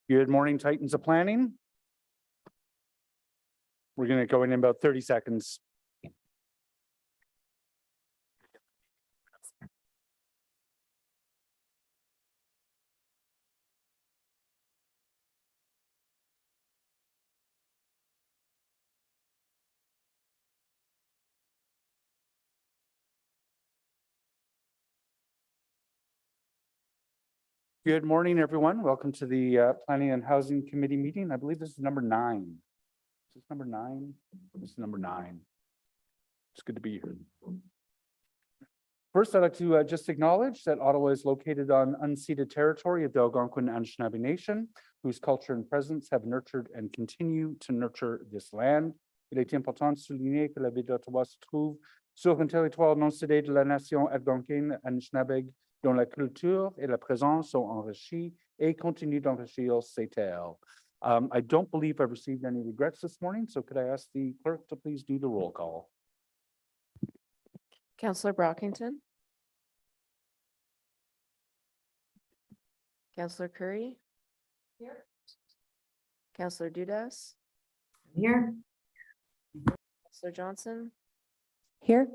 Good morning, Titans of Planning. We're going to go in about 30 seconds. Good morning, everyone. Welcome to the Planning and Housing Committee meeting. I believe this is number 9. Is this number 9? This is number 9. It's good to be here. First, I'd like to just acknowledge that Ottawa is located on unceded territory of the Algonquin Anishinaabe Nation, whose culture and presence have nurtured and continue to nurture this land. Il est important de souligner que la ville d'Ottawa se trouve sur un territoire non cédé de la nation algonquine Anishinaabe, dont la culture et la présence sont enrichies et continuent d'enrichir ces terres. I don't believe I've received any regrets this morning, so could I ask the clerk to please do the roll call? Councillor Brockington. Councillor Curry. Here. Councillor Dudas. Here. Councillor Johnson. Here.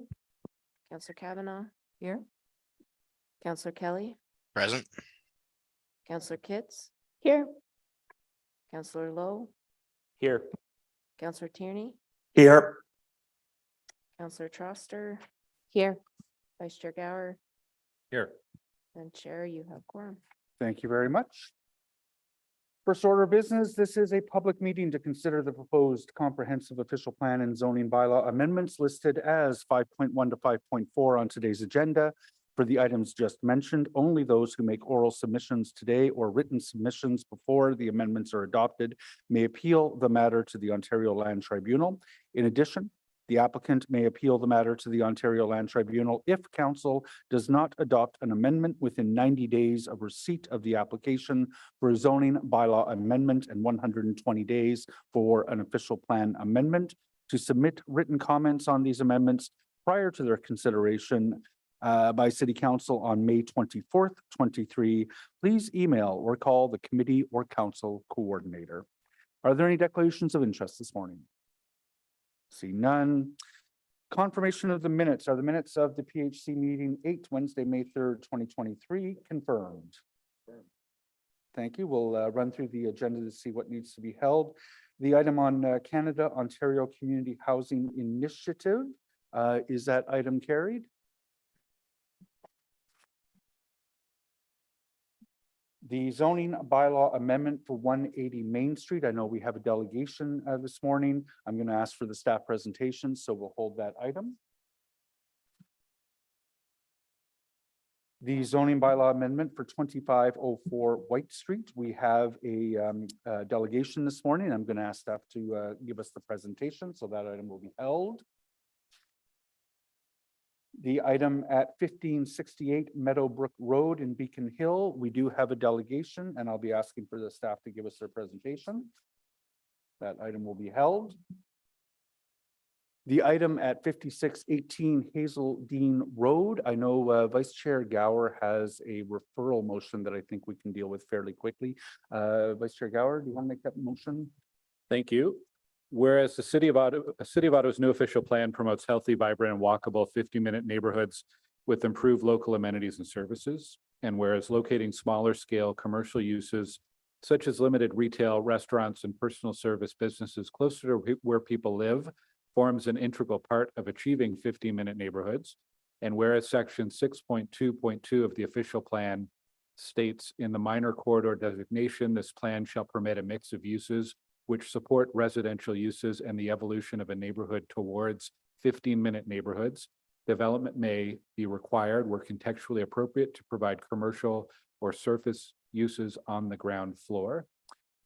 Councillor Kavanaugh. Here. Councillor Kelly. Present. Councillor Kitts. Here. Councillor Lowe. Here. Councillor Tierney. Here. Councillor Troster. Here. Vice Chair Gower. Here. And Chair, you have quorum. Thank you very much. First order of business, this is a public meeting to consider the proposed comprehensive official plan and zoning bylaw amendments listed as 5.1 to 5.4 on today's agenda. For the items just mentioned, only those who make oral submissions today or written submissions before the amendments are adopted may appeal the matter to the Ontario Land Tribunal. In addition, the applicant may appeal the matter to the Ontario Land Tribunal if council does not adopt an amendment within 90 days of receipt of the application for a zoning bylaw amendment and 120 days for an official plan amendment. To submit written comments on these amendments prior to their consideration by City Council on May 24th, 23, please email or call the committee or council coordinator. Are there any declarations of interest this morning? See none. Confirmation of the minutes. Are the minutes of the PHC meeting 8 Wednesday, May 3rd, 2023 confirmed? Thank you. We'll run through the agenda to see what needs to be held. The item on Canada Ontario Community Housing Initiative. Is that item carried? The zoning bylaw amendment for 180 Main Street. I know we have a delegation this morning. I'm going to ask for the staff presentation, so we'll hold that item. The zoning bylaw amendment for 2504 White Street. We have a delegation this morning. I'm going to ask staff to give us the presentation, so that item will be held. The item at 1568 Meadowbrook Road in Beacon Hill, we do have a delegation, and I'll be asking for the staff to give us their presentation. That item will be held. The item at 5618 Hazeldean Road, I know Vice Chair Gower has a referral motion that I think we can deal with fairly quickly. Vice Chair Gower, do you want to make that motion? Thank you. Whereas the City of Ottawa's new official plan promotes healthy, vibrant, and walkable 50-minute neighborhoods with improved local amenities and services, and whereas locating smaller scale commercial uses such as limited retail, restaurants, and personal service businesses closer to where people live forms an integral part of achieving 50-minute neighborhoods, and whereas Section 6.2.2 of the official plan states in the minor corridor designation, this plan shall permit a mix of uses which support residential uses and the evolution of a neighborhood towards 15-minute neighborhoods. Development may be required where contextually appropriate to provide commercial or surface uses on the ground floor.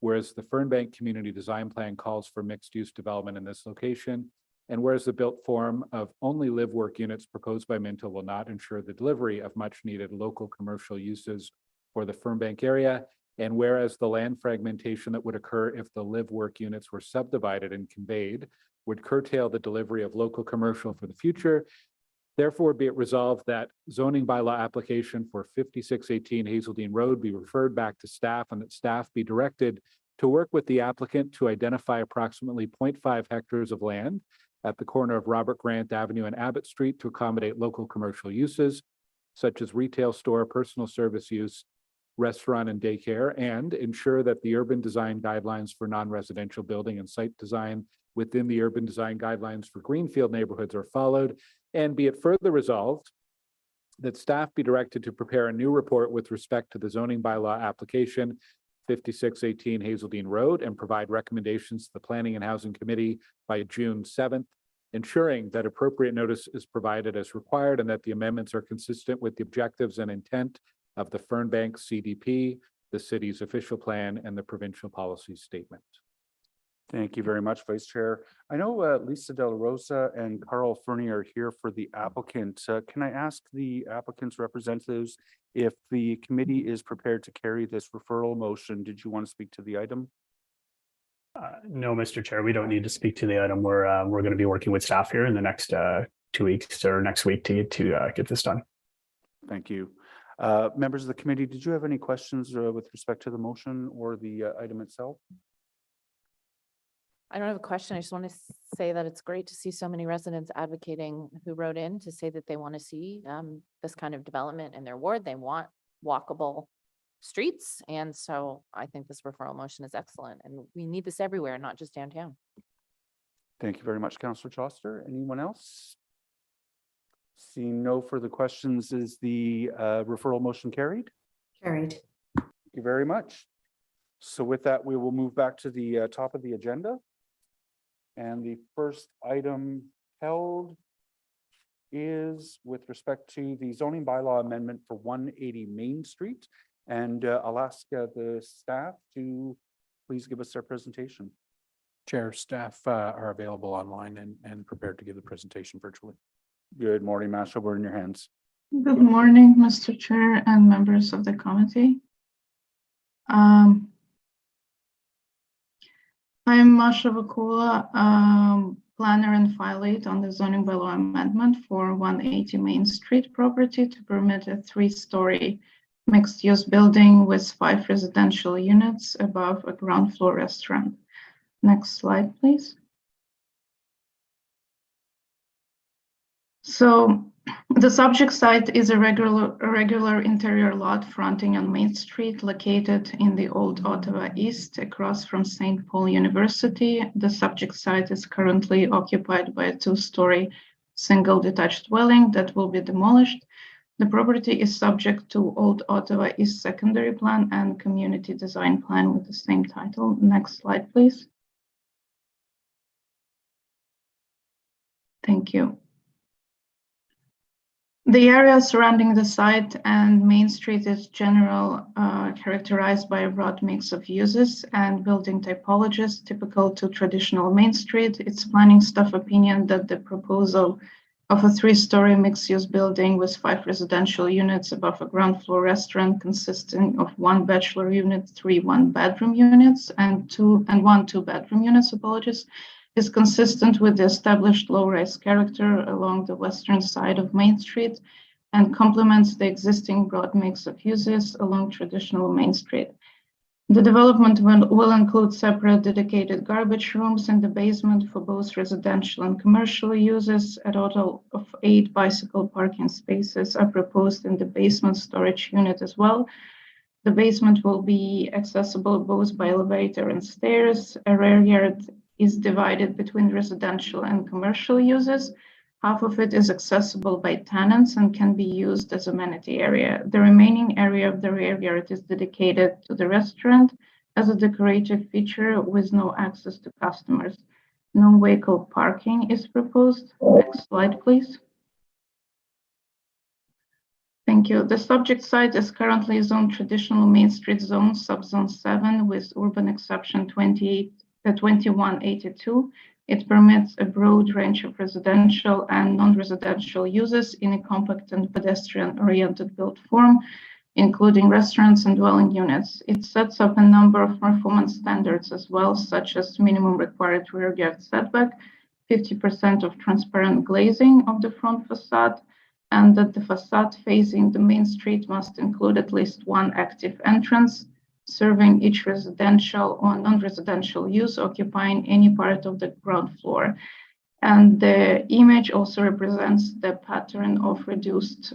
Whereas the Fernbank Community Design Plan calls for mixed-use development in this location, and whereas the built form of only live-work units proposed by Minto will not ensure the delivery of much-needed local commercial uses for the Fernbank area, and whereas the land fragmentation that would occur if the live-work units were subdivided and conveyed would curtail the delivery of local commercial for the future, Therefore, be it resolved that zoning bylaw application for 5618 Hazeldean Road be referred back to staff and that staff be directed to work with the applicant to identify approximately 0.5 hectares of land at the corner of Robert Grant Avenue and Abbott Street to accommodate local commercial uses such as retail store, personal service use, restaurant and daycare, and ensure that the urban design guidelines for non-residential building and site design within the urban design guidelines for greenfield neighborhoods are followed. And be it further resolved that staff be directed to prepare a new report with respect to the zoning bylaw application 5618 Hazeldean Road and provide recommendations to the Planning and Housing Committee by June 7th, ensuring that appropriate notice is provided as required and that the amendments are consistent with the objectives and intent of the Fernbank CDP, the city's official plan, and the provincial policy statement. Thank you very much, Vice Chair. I know Lisa De La Rosa and Carl Fernie are here for the applicant. Can I ask the applicant's representatives if the committee is prepared to carry this referral motion? Did you want to speak to the item? No, Mr. Chair, we don't need to speak to the item. We're going to be working with staff here in the next 2 weeks or next week to get this done. Thank you. Members of the committee, did you have any questions with respect to the motion or the item itself? I don't have a question. I just want to say that it's great to see so many residents advocating who wrote in to say that they want to see this kind of development in their ward. They want walkable streets. And so I think this referral motion is excellent and we need this everywhere, not just downtown. Thank you very much, Councillor Choster. Anyone else? Seeing no further questions, is the referral motion carried? Carried. Thank you very much. So with that, we will move back to the top of the agenda. And the first item held is with respect to the zoning bylaw amendment for 180 Main Street. And I'll ask the staff to please give us their presentation. Chair, staff are available online and prepared to give the presentation virtually. Good morning, Masha. We're in your hands. Good morning, Mr. Chair and members of the committee. I'm Masha Vakula, planner and file lead on the zoning bylaw amendment for 180 Main Street property to permit a 3-story mixed-use building with 5 residential units above a ground floor restaurant. Next slide, please. So the subject site is a regular interior lot fronting on Main Street, located in the Old Ottawa East, across from St. Paul University. The subject site is currently occupied by a 2-story single detached dwelling that will be demolished. The property is subject to Old Ottawa East Secondary Plan and Community Design Plan with the same title. Next slide, please. Thank you. The area surrounding the site and Main Street is characterized by a broad mix of uses and building typologies typical to traditional Main Street. It's planning staff opinion that the proposal of a 3-story mixed-use building with 5 residential units above a ground floor restaurant consisting of 1 bachelor unit, 3 one-bedroom units, and 1 two-bedroom units, is consistent with the established low-rise character along the western side of Main Street and complements the existing broad mix of uses along traditional Main Street. The development will include separate dedicated garbage rooms in the basement for both residential and commercial uses. A total of 8 bicycle parking spaces are proposed in the basement storage unit as well. The basement will be accessible both by elevator and stairs. A rear yard is divided between residential and commercial uses. Half of it is accessible by tenants and can be used as amenity area. The remaining area of the rear yard is dedicated to the restaurant as a decorative feature with no access to customers. No vehicle parking is proposed. Next slide, please. Thank you. The subject site is currently zoned traditional Main Street zone, subzone 7, with urban exception 2182. It permits a broad range of residential and non-residential uses in a compact and pedestrian-oriented built form, including restaurants and dwelling units. It sets up a number of performance standards as well, such as minimum required rear yard setback, 50% of transparent glazing of the front facade, and that the facade facing the main street must include at least one active entrance, serving each residential or non-residential use occupying any part of the ground floor. And the image also represents the pattern of reduced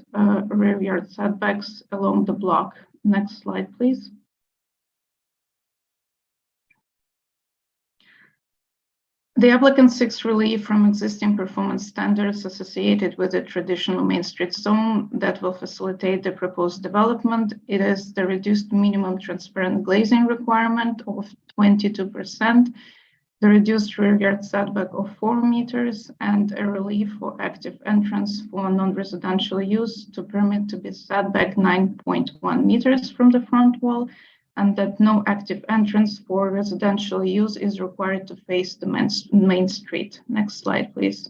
rear yard setbacks along the block. Next slide, please. The applicant seeks relief from existing performance standards associated with the traditional Main Street zone that will facilitate the proposed development. It is the reduced minimum transparent glazing requirement of 22%, the reduced rear yard setback of 4 meters, and a relief for active entrance for non-residential use to permit to be set back 9.1 meters from the front wall, and that no active entrance for residential use is required to face the main street. Next slide, please.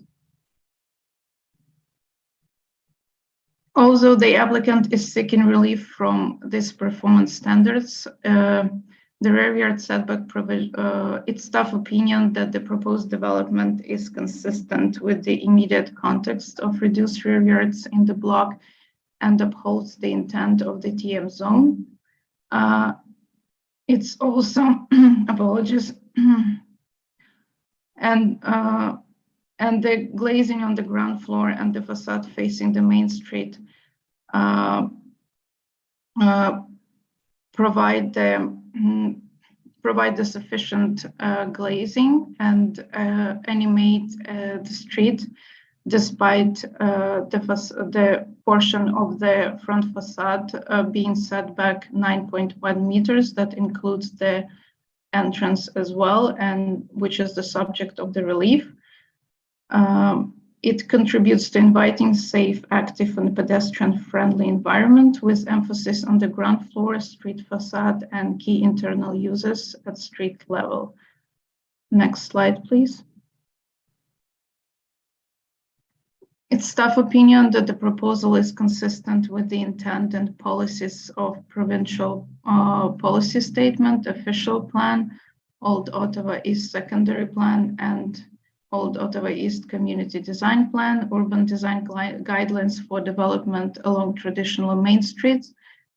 Although the applicant is seeking relief from these performance standards, the rear yard setback provision, it's staff opinion that the proposed development is consistent with the immediate context of reduced rear yards in the block and upholds the intent of the TM zone. It's also, apologies, and the glazing on the ground floor and the facade facing the main street provide the sufficient glazing and animate the street, despite the portion of the front facade being set back 9.1 meters. That includes the entrance as well, and which is the subject of the relief. It contributes to inviting safe, active, and pedestrian-friendly environment with emphasis on the ground floor, street facade, and key internal uses at street level. Next slide, please. It's staff opinion that the proposal is consistent with the intent and policies of provincial policy statement, official plan, Old Ottawa East Secondary Plan, and Old Ottawa East Community Design Plan, urban design guidelines for development along traditional main streets,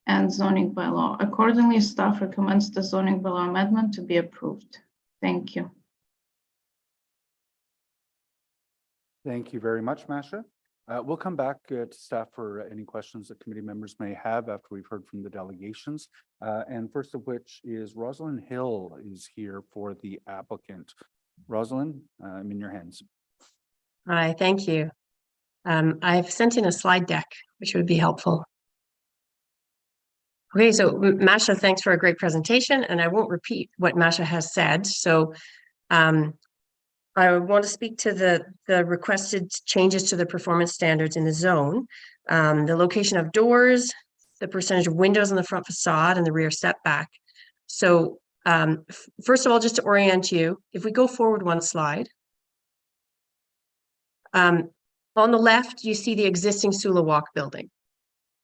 and zoning bylaw. Accordingly, staff recommends the zoning bylaw amendment to be approved. Thank you. Thank you very much, Masha. We'll come back to staff for any questions that committee members may have after we've heard from the delegations. And first of which is Rosalind Hill is here for the applicant. Rosalind, I'm in your hands. Hi, thank you. I've sent in a slide deck, which would be helpful. Okay, so Masha, thanks for a great presentation, and I won't repeat what Masha has said. So I want to speak to the requested changes to the performance standards in the zone, the location of doors, the percentage of windows on the front facade, and the rear setback. So first of all, just to orient you, if we go forward one slide, on the left, you see the existing Sula Walk building.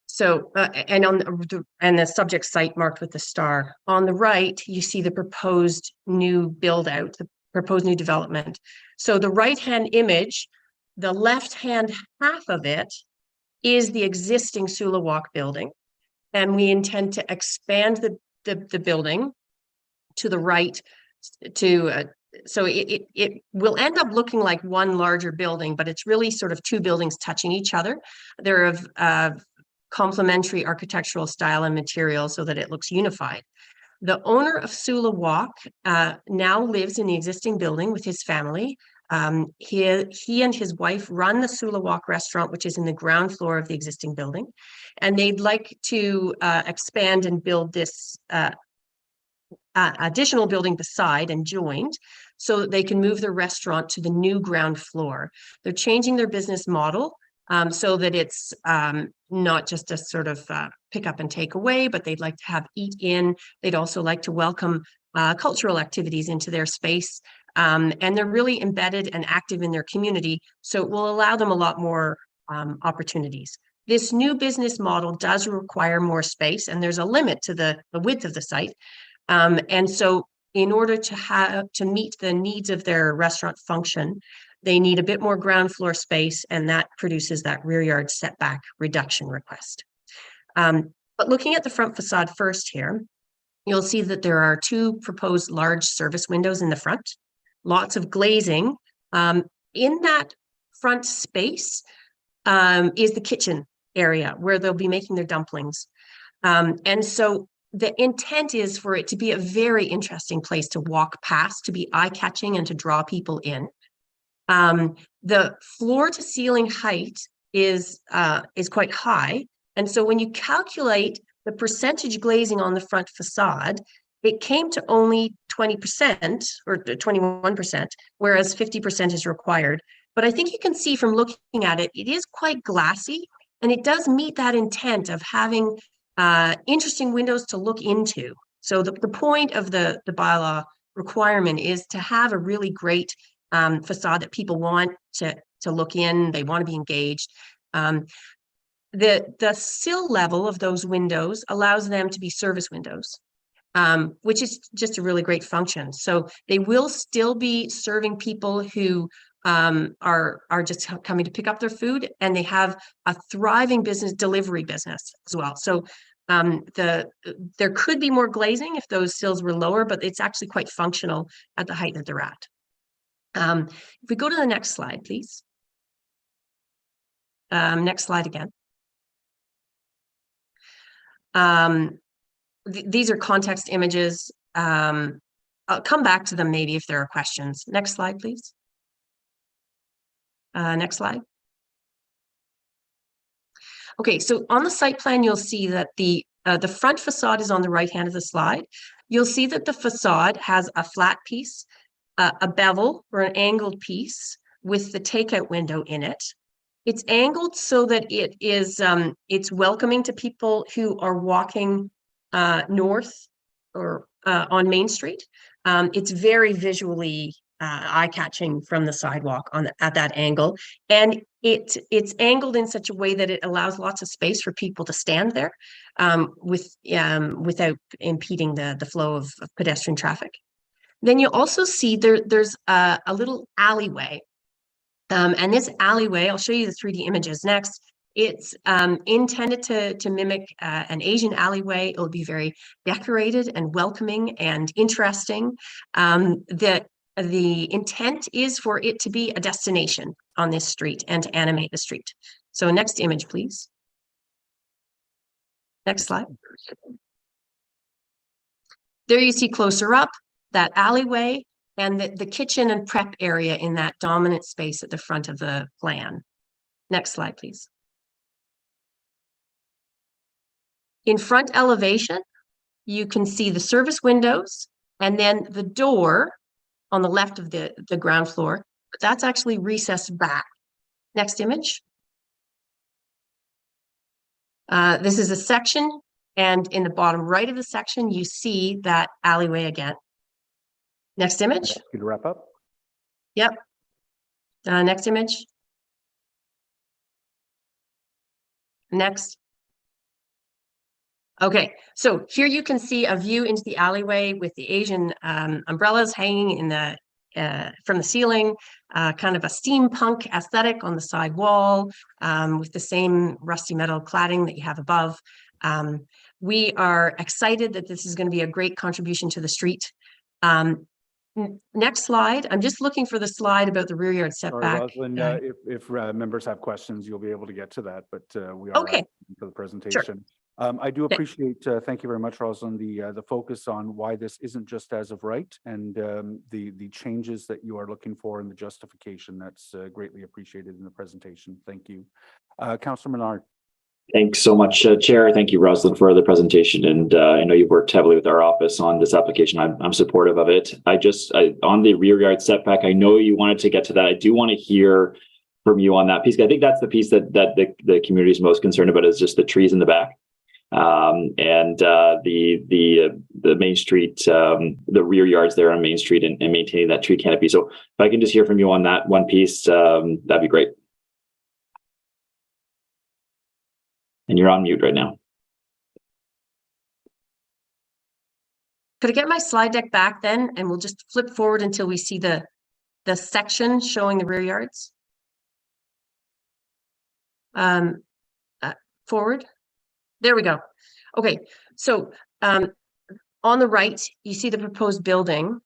So, and the subject site marked with the star. On the right, you see the proposed new build out, the proposed new development. So the right-hand image, the left-hand half of it is the existing Sula Walk building. And we intend to expand the building to the right so it will end up looking like one larger building, but it's really sort of two buildings touching each other. They're of complementary architectural style and material so that it looks unified. The owner of Sula Walk now lives in the existing building with his family. He and his wife run the Sula Walk restaurant, which is in the ground floor of the existing building. And they'd like to expand and build this additional building beside and joined so that they can move their restaurant to the new ground floor. They're changing their business model so that it's not just a sort of pick up and take away, but they'd like to have eat in. They'd also like to welcome cultural activities into their space. And they're really embedded and active in their community. So it will allow them a lot more opportunities. This new business model does require more space, and there's a limit to the width of the site. And so in order to meet the needs of their restaurant function, they need a bit more ground floor space, and that produces that rear yard setback reduction request. But looking at the front facade first here, you'll see that there are 2 proposed large service windows in the front, lots of glazing. In that front space is the kitchen area where they'll be making their dumplings. And so the intent is for it to be a very interesting place to walk past, to be eye-catching and to draw people in. The floor to ceiling height is quite high. And so when you calculate the percentage glazing on the front facade, it came to only 20% or 21%, whereas 50% is required. But I think you can see from looking at it, it is quite glassy, and it does meet that intent of having interesting windows to look into. So the point of the bylaw requirement is to have a really great facade that people want to look in, they want to be engaged. The sill level of those windows allows them to be service windows, which is just a really great function. So they will still be serving people who are just coming to pick up their food, and they have a thriving delivery business as well. So there could be more glazing if those sills were lower, but it's actually quite functional at the height that they're at. If we go to the next slide, please. Next slide again. These are context images. I'll come back to them maybe if there are questions. Next slide, please. Next slide. Okay, so on the site plan, you'll see that the front facade is on the right hand of the slide. You'll see that the facade has a flat piece, a bevel or an angled piece with the takeout window in it. It's angled so that it is it's welcoming to people who are walking north or on Main Street. It's very visually eye-catching from the sidewalk at that angle, and it's angled in such a way that it allows lots of space for people to stand there without impeding the flow of pedestrian traffic. Then you'll also see there's a little alleyway, and this alleyway, I'll show you the 3D images next. It's intended to mimic an Asian alleyway. It'll be very decorated and welcoming and interesting. The intent is for it to be a destination on this street and to animate the street. So next image, please. Next slide. There you see closer up that alleyway and the kitchen and prep area in that dominant space at the front of the plan. Next slide, please. In front elevation, you can see the service windows and then the door on the left of the ground floor, but that's actually recessed back. Next image. This is a section, and in the bottom right of the section, you see that alleyway again. Next image. You to wrap up. Yep. Next image. Next. Okay, so here you can see a view into the alleyway with the Asian umbrellas hanging in the from the ceiling, kind of a steampunk aesthetic on the side wall with the same rusty metal cladding that you have above. We are excited that this is going to be a great contribution to the street. Next slide. I'm just looking for the slide about the rear yard setback. Sorry, Rosalind, if members have questions, you'll be able to get to that, but we are okay for the presentation. Sure. I do appreciate, thank you very much, Rosalind, the focus on why this isn't just as of right and the changes that you are looking for and the justification. That's greatly appreciated in the presentation. Thank you. Councillor Menard. Thanks so much, Chair. Thank you, Rosalind, for the presentation. And I know you've worked heavily with our office on this application. I'm supportive of it. On the rear yard setback, I know you wanted to get to that. I do want to hear from you on that piece. I think that's the piece that the community is most concerned about, is just the trees in the back. And the Main Street, the rear yards there on Main Street and maintaining that tree canopy. So if I can just hear from you on that one piece, that'd be great. And you're on mute right now. Could I get my slide deck back then, and we'll just flip forward until we see the the section showing the rear yards. Forward. There we go. Okay, so on the right, you see the proposed building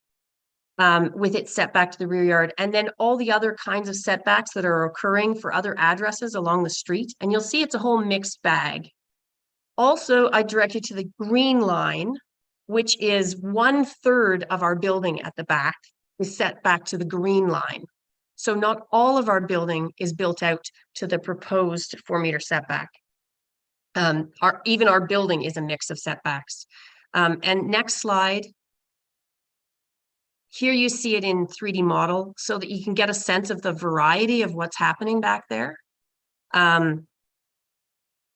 with its setback to the rear yard, and then all the other kinds of setbacks that are occurring for other addresses along the street. And you'll see it's a whole mixed bag. Also, I direct you to the green line, which is 1/3 of our building at the back is set back to the green line. So not all of our building is built out to the proposed 4-meter setback. Even our building is a mix of setbacks. And next slide. Here you see it in 3D model so that you can get a sense of the variety of what's happening back there. And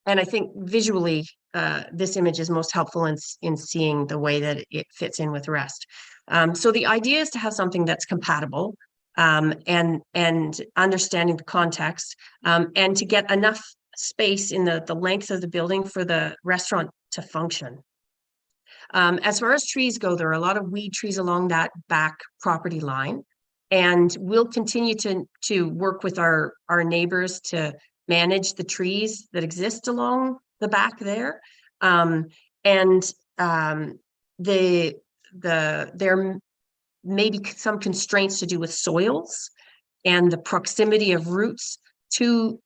I think visually, this image is most helpful in seeing the way that it fits in with the rest. So the idea is to have something that's compatible and understanding the context and to get enough space in the length of the building for the restaurant to function. As far as trees go, there are a lot of weed trees along that back property line, and we'll continue to work with our neighbors to manage the trees that exist along the back there. There may be some constraints to do with soils and the proximity of roots to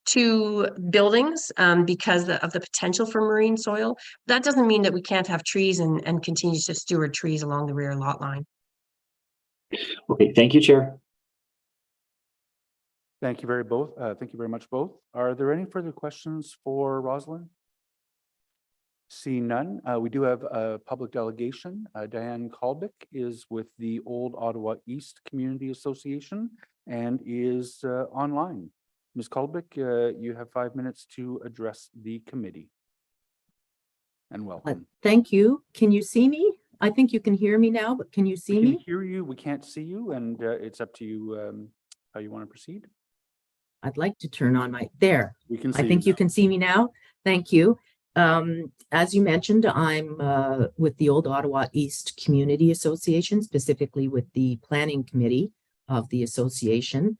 buildings because of the potential for marine soil. That doesn't mean that we can't have trees and continue to steward trees along the rear lot line. Okay, thank you, Chair. Thank you very much both. Are there any further questions for Rosalind? See none. We do have a public delegation. Diane Kalbick is with the Old Ottawa East Community Association and is online. Ms. Kalbick, you have 5 minutes to address the committee. And welcome. Thank you. Can you see me? I think you can hear me now, but can you see We can me? hear you. We can't see you, and it's up to you how you want to proceed. I'd like to turn on there. We can see I think you now. can see me now. Thank you. As you mentioned, I'm with the Old Ottawa East Community Association, specifically with the planning committee of the association.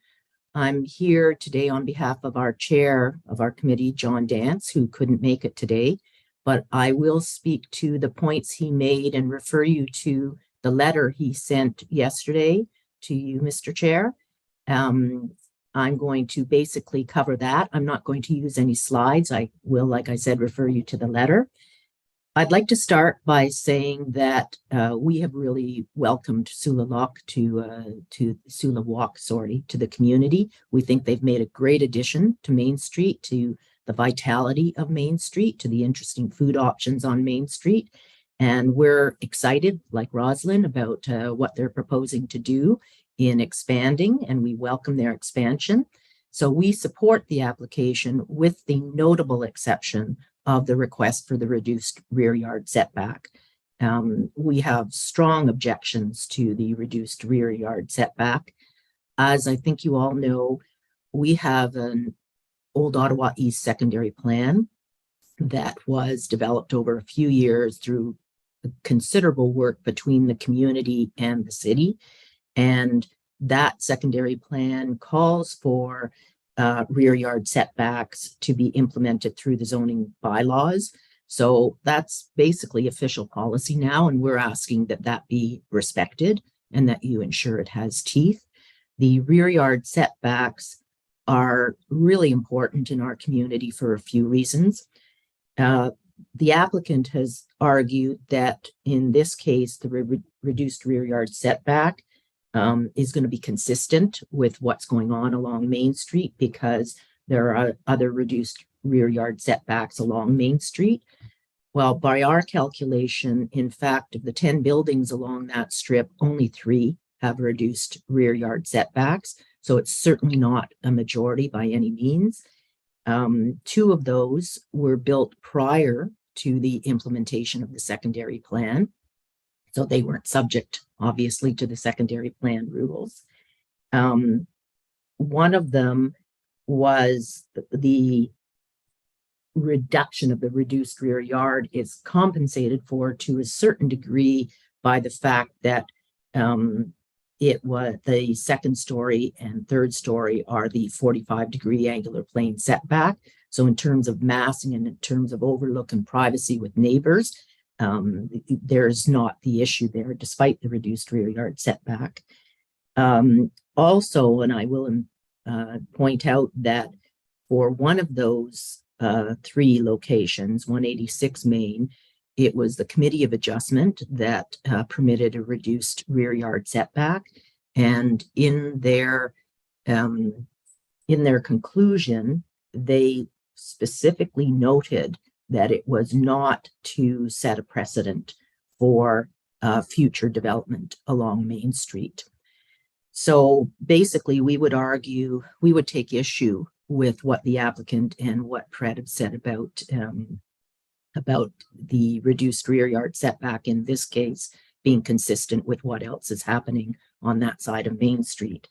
I'm here today on behalf of our chair of our committee, John Dance, who couldn't make it today, but I will speak to the points he made and refer you to the letter he sent yesterday to you, Mr. Chair. I'm going to basically cover that. I'm not going to use any slides. I will, like I said, refer you to the letter. I'd like to start by saying that we have really welcomed Sula Walk to the community. We think they've made a great addition to Main Street, to the vitality of Main Street, to the interesting food options on Main Street. And we're excited, like Rosalind, about what they're proposing to do in expanding, and we welcome their expansion. So we support the application with the notable exception of the request for the reduced rear yard setback. We have strong objections to the reduced rear yard setback. As I think you all know, we have an Old Ottawa East secondary plan that was developed over a few years through considerable work between the community and the city. And that secondary plan calls for rear yard setbacks to be implemented through the zoning bylaws. So that's basically official policy now, and we're asking that that be respected and that you ensure it has teeth. The rear yard setbacks are really important in our community for a few reasons. The applicant has argued that in this case, the reduced rear yard setback is going to be consistent with what's going on along Main Street because there are other reduced rear yard setbacks along Main Street. Well, by our calculation, in fact, of the 10 buildings along that strip, only 3 have reduced rear yard setbacks. So it's certainly not a majority by any means. 2 of those were built prior to the implementation of the secondary plan. So they weren't subject, obviously, to the secondary plan rules. One of them was the reduction of the reduced rear yard is compensated for to a certain degree by the fact that it was the second story and third story are the 45-degree angular plane setback. So in terms of massing and in terms of overlook and privacy with neighbors, there's not the issue there, despite the reduced rear yard setback. Also, and I will point out that for one of those three locations, 186 Main, it was the Committee of Adjustment that permitted a reduced rear yard setback. And in their conclusion, they specifically noted that it was not to set a precedent for future development along Main Street. So basically, we would take issue with what the applicant and what Fred have said about the reduced rear yard setback in this case being consistent with what else is happening on that side of Main Street.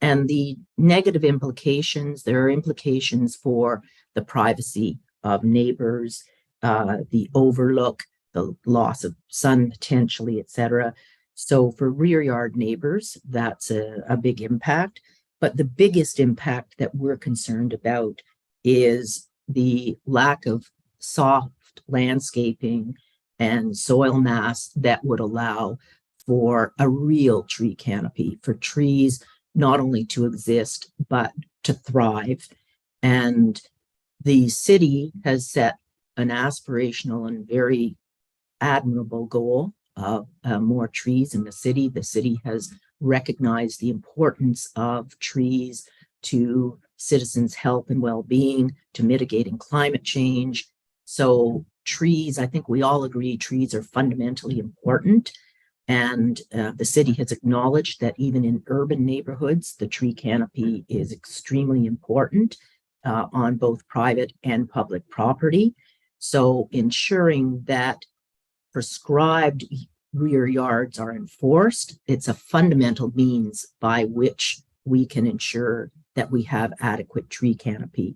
And the negative implications, there are implications for the privacy of neighbors, the overlook, the loss of sun potentially, etc. So for rear yard neighbors, that's a big impact. But the biggest impact that we're concerned about is the lack of soft landscaping and soil mass that would allow for a real tree canopy, for trees not only to exist, but to thrive. And the city has set an aspirational and very admirable goal of more trees in the city. The city has recognized the importance of trees to citizens' health and well-being, to mitigating climate change. So trees, I think we all agree, trees are fundamentally important. And the city has acknowledged that even in urban neighborhoods, the tree canopy is extremely important on both private and public property. So ensuring that prescribed rear yards are enforced, it's a fundamental means by which we can ensure that we have adequate tree canopy.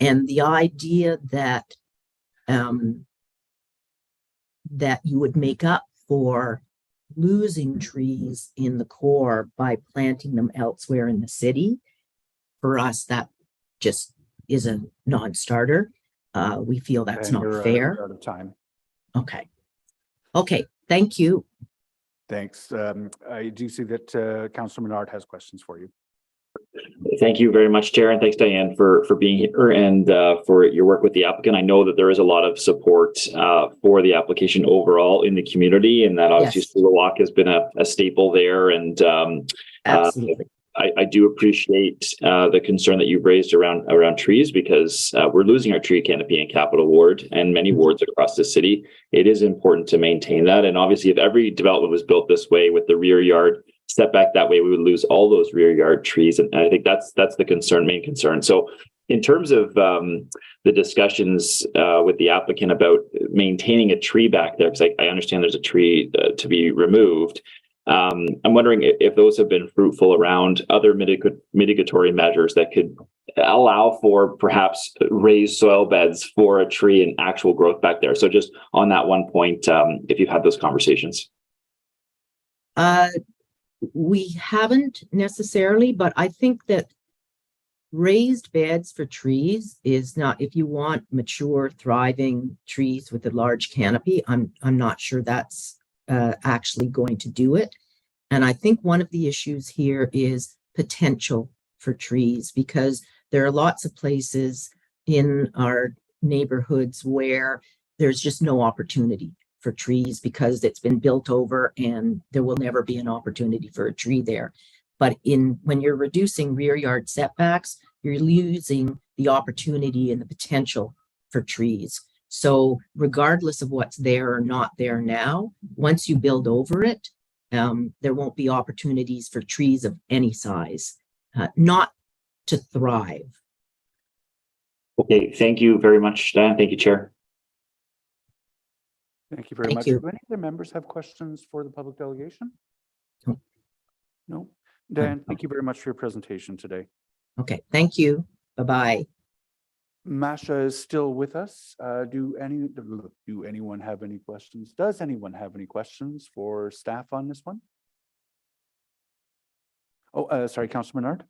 And the idea that that you would make up for losing trees in the core by planting them elsewhere in the city, for us, that just is a non-starter. We feel that's And not we're fair. out of time. Okay. Okay, thank you. Thanks. I do see that Councillor Menard has questions for you. Thank you very much, Chair, and thanks, Diane, for being here and for your work with the applicant. I know that there is a lot of support for the application overall in the community, and that obviously Yes. Sula Walk has been a staple there. And Absolutely. I do appreciate the concern that you've raised around trees, because we're losing our tree canopy in Capital Ward and many wards across the city. It is important to maintain that. And obviously, if every development was built this way with the rear yard setback that way, we would lose all those rear yard trees. And I think that's the main concern. So in terms of the discussions with the applicant about maintaining a tree back there, because I understand there's a tree to be removed, I'm wondering if those have been fruitful around other mitigatory measures that could allow for perhaps raised soil beds for a tree and actual growth back there. So just on that one point, if you've had those conversations. We haven't necessarily, but I think that raised beds for trees is not, if you want mature, thriving trees with a large canopy, I'm not sure that's actually going to do it. And I think one of the issues here is potential for trees, because there are lots of places in our neighborhoods where there's just no opportunity for trees because it's been built over and there will never be an opportunity for a tree there. But when you're reducing rear yard setbacks, you're losing the opportunity and the potential for trees. So regardless of what's there or not there now, once you build over it, there won't be opportunities for trees of any size, not to thrive. Okay, thank you very much, Dan. Thank you, Chair. Thank you very Thank much. you. Do any other members have questions for the public delegation? No. No. Dan, thank you very much for your presentation today. Okay, thank you. Bye-bye. Masha is still with us. Do anyone have any questions? Does anyone have any questions for staff on this one? Oh, sorry, Councilor Menard.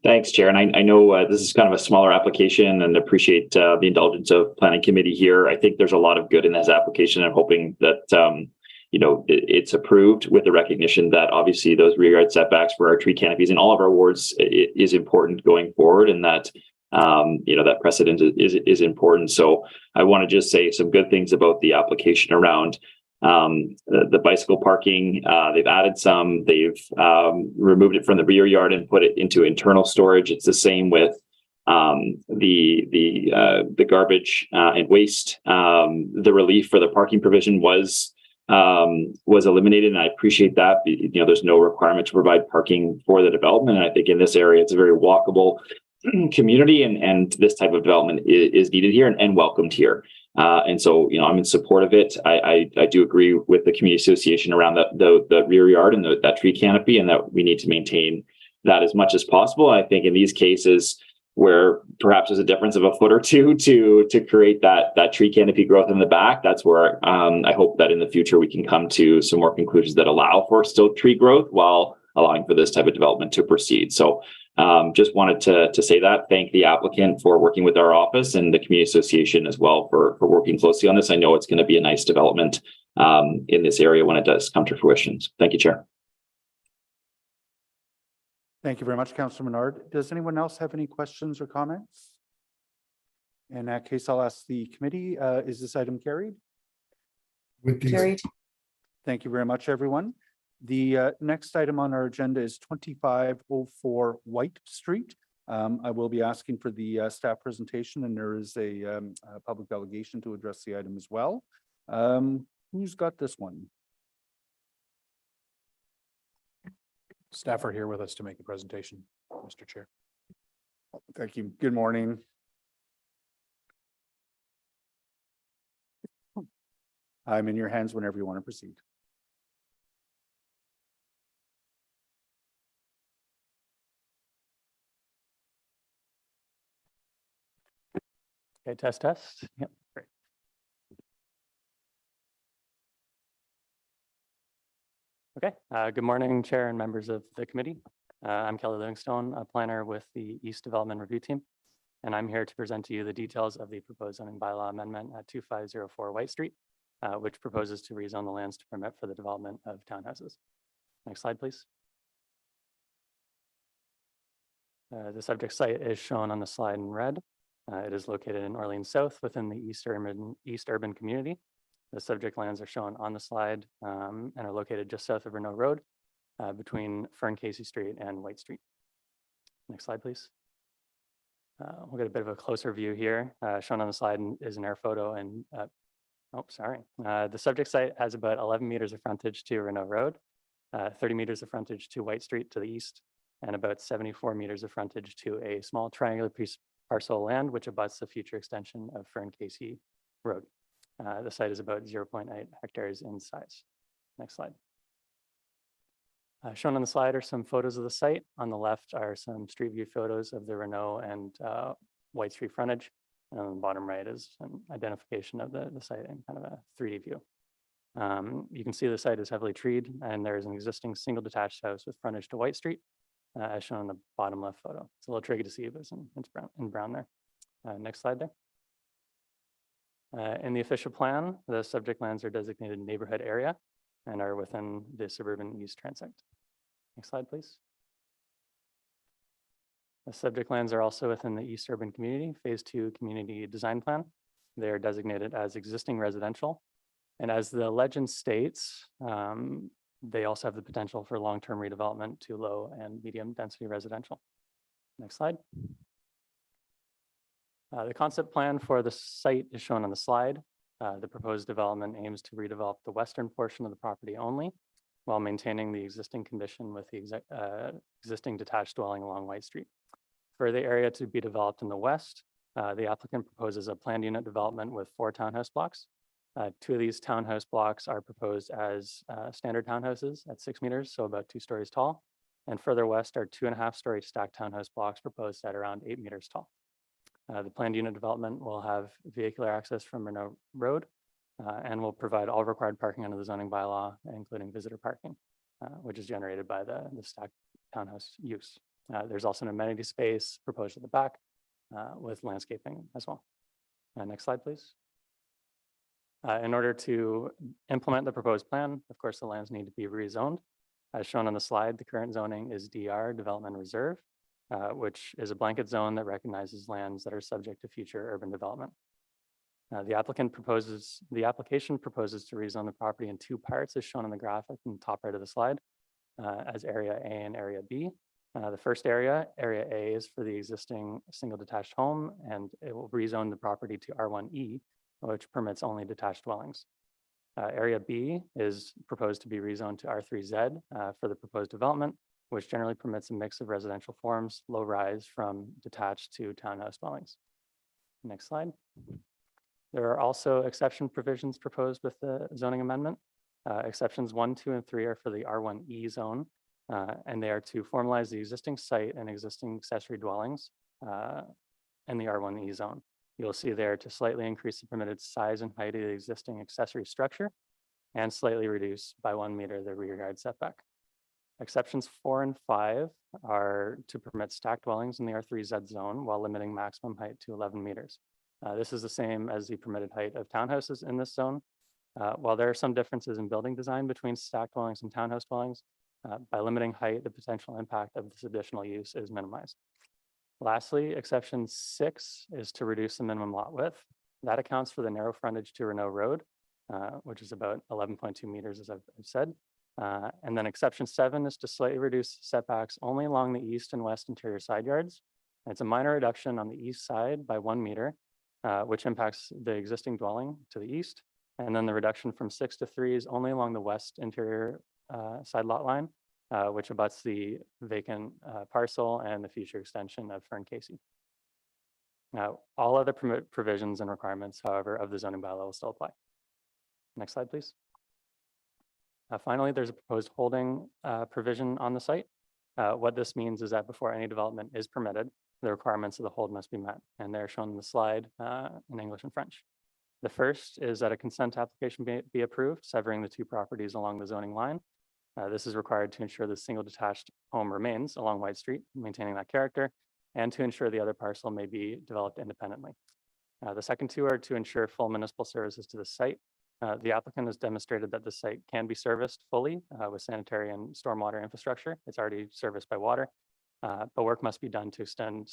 Thanks, Chair. And I know this is kind of a smaller application and appreciate the indulgence of Planning Committee here. I think there's a lot of good in this application. I'm hoping that, it's approved with the recognition that obviously those rear yard setbacks for our tree canopies in all of our wards is important going forward, and that, that precedent is important. So I want to just say some good things about the application around the bicycle parking. They've added some, they've removed it from the rear yard and put it into internal storage. It's the same with the garbage and waste. The relief for the parking provision was eliminated, and I appreciate that. There's no requirement to provide parking for the development, and I think in this area it's a very walkable community, and this type of development is needed here and welcomed here. And so, I'm in support of it. I do agree with the community association around the rear yard and that tree canopy, and that we need to maintain that as much as possible. I think in these cases where perhaps there's a difference of a foot or two to create that tree canopy growth in the back, that's where I hope that in the future we can come to some more conclusions that allow for still tree growth while allowing for this type of development to proceed. So just wanted to say that. Thank the applicant for working with our office and the community association as well for working closely on this. I know it's going to be a nice development in this area when it does come to fruition. So thank you, Chair. Thank you very much, Councilor Menard. Does anyone else have any questions or comments? In that case, I'll ask the committee, is this item carried? Carried. Thank you very much, everyone. The next item on our agenda is 2504 White Street. I will be asking for the staff presentation, and there is a public delegation to address the item as well. Who's got this one? Staff are here with us to make a presentation, Mr. Chair. Thank you. Good morning. I'm in your hands whenever you want to proceed. Okay, test. Yep, great. Okay, good morning, Chair and members of the committee. I'm Kelly Livingstone, a planner with the East Development Review Team, and I'm here to present to you the details of the proposed zoning bylaw amendment at 2504 White Street, which proposes to rezone the lands to permit for the development of townhouses. Next slide, please. The subject site is shown on the slide in red. It is located in Orleans South within the East Urban community. The subject lands are shown on the slide and are located just south of Renault Road between Fern Casey Street and White Street. Next slide, please. We'll get a bit of a closer view here. Shown on the slide is an air photo, and the subject site has about 11 meters of frontage to Renault Road, 30 meters of frontage to White Street to the east, and about 74 meters of frontage to a small triangular parcel of land which abuts the future extension of Fern Casey Road. The site is about 0.8 hectares in size. Next slide. Shown on the slide are some photos of the site. On the left are some street view photos of the Renault and White Street frontage. And on the bottom right is an identification of the site in kind of a 3D view. You can see the site is heavily treed, and there is an existing single detached house with frontage to White Street, as shown on the bottom left photo. It's a little tricky to see, but it's in brown there. Next slide there. In the official plan, the subject lands are designated neighborhood area and are within the suburban east transect. Next slide, please. The subject lands are also within the East Urban Community Phase 2 Community Design Plan. They are designated as existing residential. And as the legend states, they also have the potential for long-term redevelopment to low and medium density residential. Next slide. The concept plan for the site is shown on the slide. The proposed development aims to redevelop the western portion of the property only, while maintaining the existing condition with the existing detached dwelling along White Street. For the area to be developed in the west, the applicant proposes a planned unit development with 4 townhouse blocks. 2 of these townhouse blocks are proposed as standard townhouses at 6 meters, so about 2 stories tall. And further west are 2.5-story stacked townhouse blocks proposed at around 8 meters tall. The planned unit development will have vehicular access from Renault Road and will provide all required parking under the zoning bylaw, including visitor parking. which is generated by the stacked townhouse use. There's also an amenity space proposed at the back with landscaping as well. Next slide, please. In order to implement the proposed plan, of course, the lands need to be rezoned. As shown on the slide, the current zoning is DR, Development Reserve, which is a blanket zone that recognizes lands that are subject to future urban development. The application proposes to rezone the property in two parts, as shown on the graphic in the top right of the slide, as Area A and Area B. The first area, Area A, is for the existing single detached home, and it will rezone the property to R1E, which permits only detached dwellings. Area B is proposed to be rezoned to R3Z for the proposed development, which generally permits a mix of residential forms, low rise from detached to townhouse dwellings. Next slide. There are also exception provisions proposed with the zoning amendment. Exceptions 1, 2, and 3 are for the R1E zone, and they are to formalize the existing site and existing accessory dwellings in the R1E zone. You'll see there to slightly increase the permitted size and height of the existing accessory structure and slightly reduce by 1 meter the rear yard setback. Exceptions 4 and 5 are to permit stacked dwellings in the R3Z zone while limiting maximum height to 11 meters. This is the same as the permitted height of townhouses in this zone. While there are some differences in building design between stacked dwellings and townhouse dwellings, by limiting height, the potential impact of this additional use is minimized. Lastly, exception 6 is to reduce the minimum lot width. That accounts for the narrow frontage to Renault Road, which is about 11.2 meters, as I've said. And then exception 7 is to slightly reduce setbacks only along the east and west interior side yards. And it's a minor reduction on the east side by 1 meter, which impacts the existing dwelling to the east. And then the reduction from 6 to 3 is only along the west interior side lot line, which abuts the vacant parcel and the future extension of Fern Casey. Now, all other permit provisions and requirements, however, of the zoning bylaw will still apply. Next slide, please. Finally, there's a proposed holding provision on the site. What this means is that before any development is permitted, the requirements of the hold must be met, and they're shown in the slide in English and French. The first is that a consent application be approved, severing the two properties along the zoning line. This is required to ensure the single detached home remains along White Street, maintaining that character, and to ensure the other parcel may be developed independently. The second two are to ensure full municipal services to the site. The applicant has demonstrated that the site can be serviced fully with sanitary and stormwater infrastructure. It's already serviced by water, but work must be done to extend.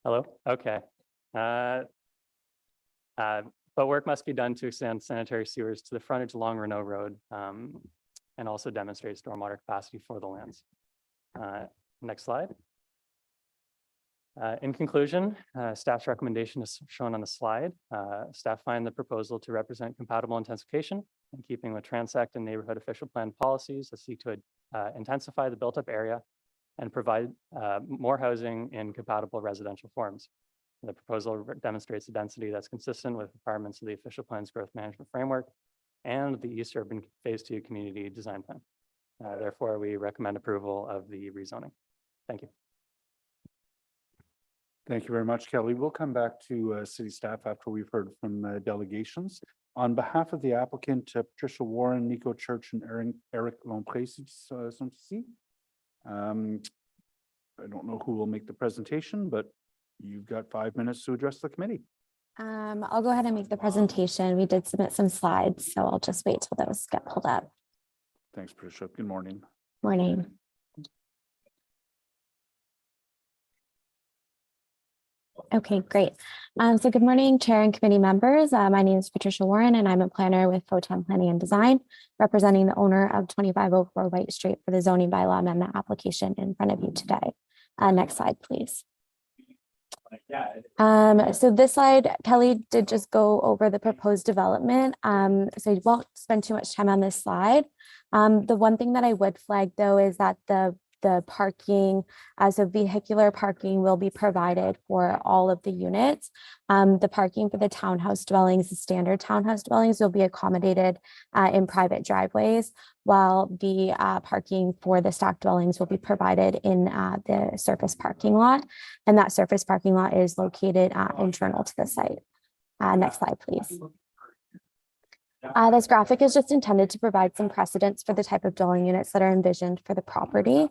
Hello? Okay. But work must be done to extend sanitary sewers to the frontage along Renault Road and also demonstrate stormwater capacity for the lands. Next slide. In conclusion, staff's recommendation is shown on the slide. Staff find the proposal to represent compatible intensification in keeping with Transect and neighborhood official plan policies that seek to intensify the built-up area and provide more housing in compatible residential forms. The proposal demonstrates a density that's consistent with requirements of the official plan's growth management framework and the East Urban Phase 2 community design plan. Therefore, we recommend approval of the rezoning. Thank you. Thank you very much, Kelly. We'll come back to city staff after we've heard from delegations. On behalf of the applicant, Patricia Warren, Nico Church, and Eric Lompré, I don't know who will make the presentation, but you've got 5 minutes to address the committee. I'll go ahead and make the presentation. We did submit some slides, so I'll just wait till those get pulled up. Thanks, Patricia. Good morning. Morning. Okay, great. So good morning, Chair and committee members. My name is Patricia Warren, and I'm a planner with Photon Planning and Design, representing the owner of 2504 White Street for the zoning bylaw amendment application in front of you today. Next slide, please. So this slide, Kelly did just go over the proposed development. So I won't spend too much time on this slide. The one thing that I would flag, though, is that the the parking, so vehicular parking will be provided for all of the units. The parking for the townhouse dwellings, the standard townhouse dwellings will be accommodated in private driveways, while the parking for the stock dwellings will be provided in the surface parking lot. And that surface parking lot is located internal to the site. Next slide, please. This graphic is just intended to provide some precedents for the type of dwelling units that are envisioned for the property.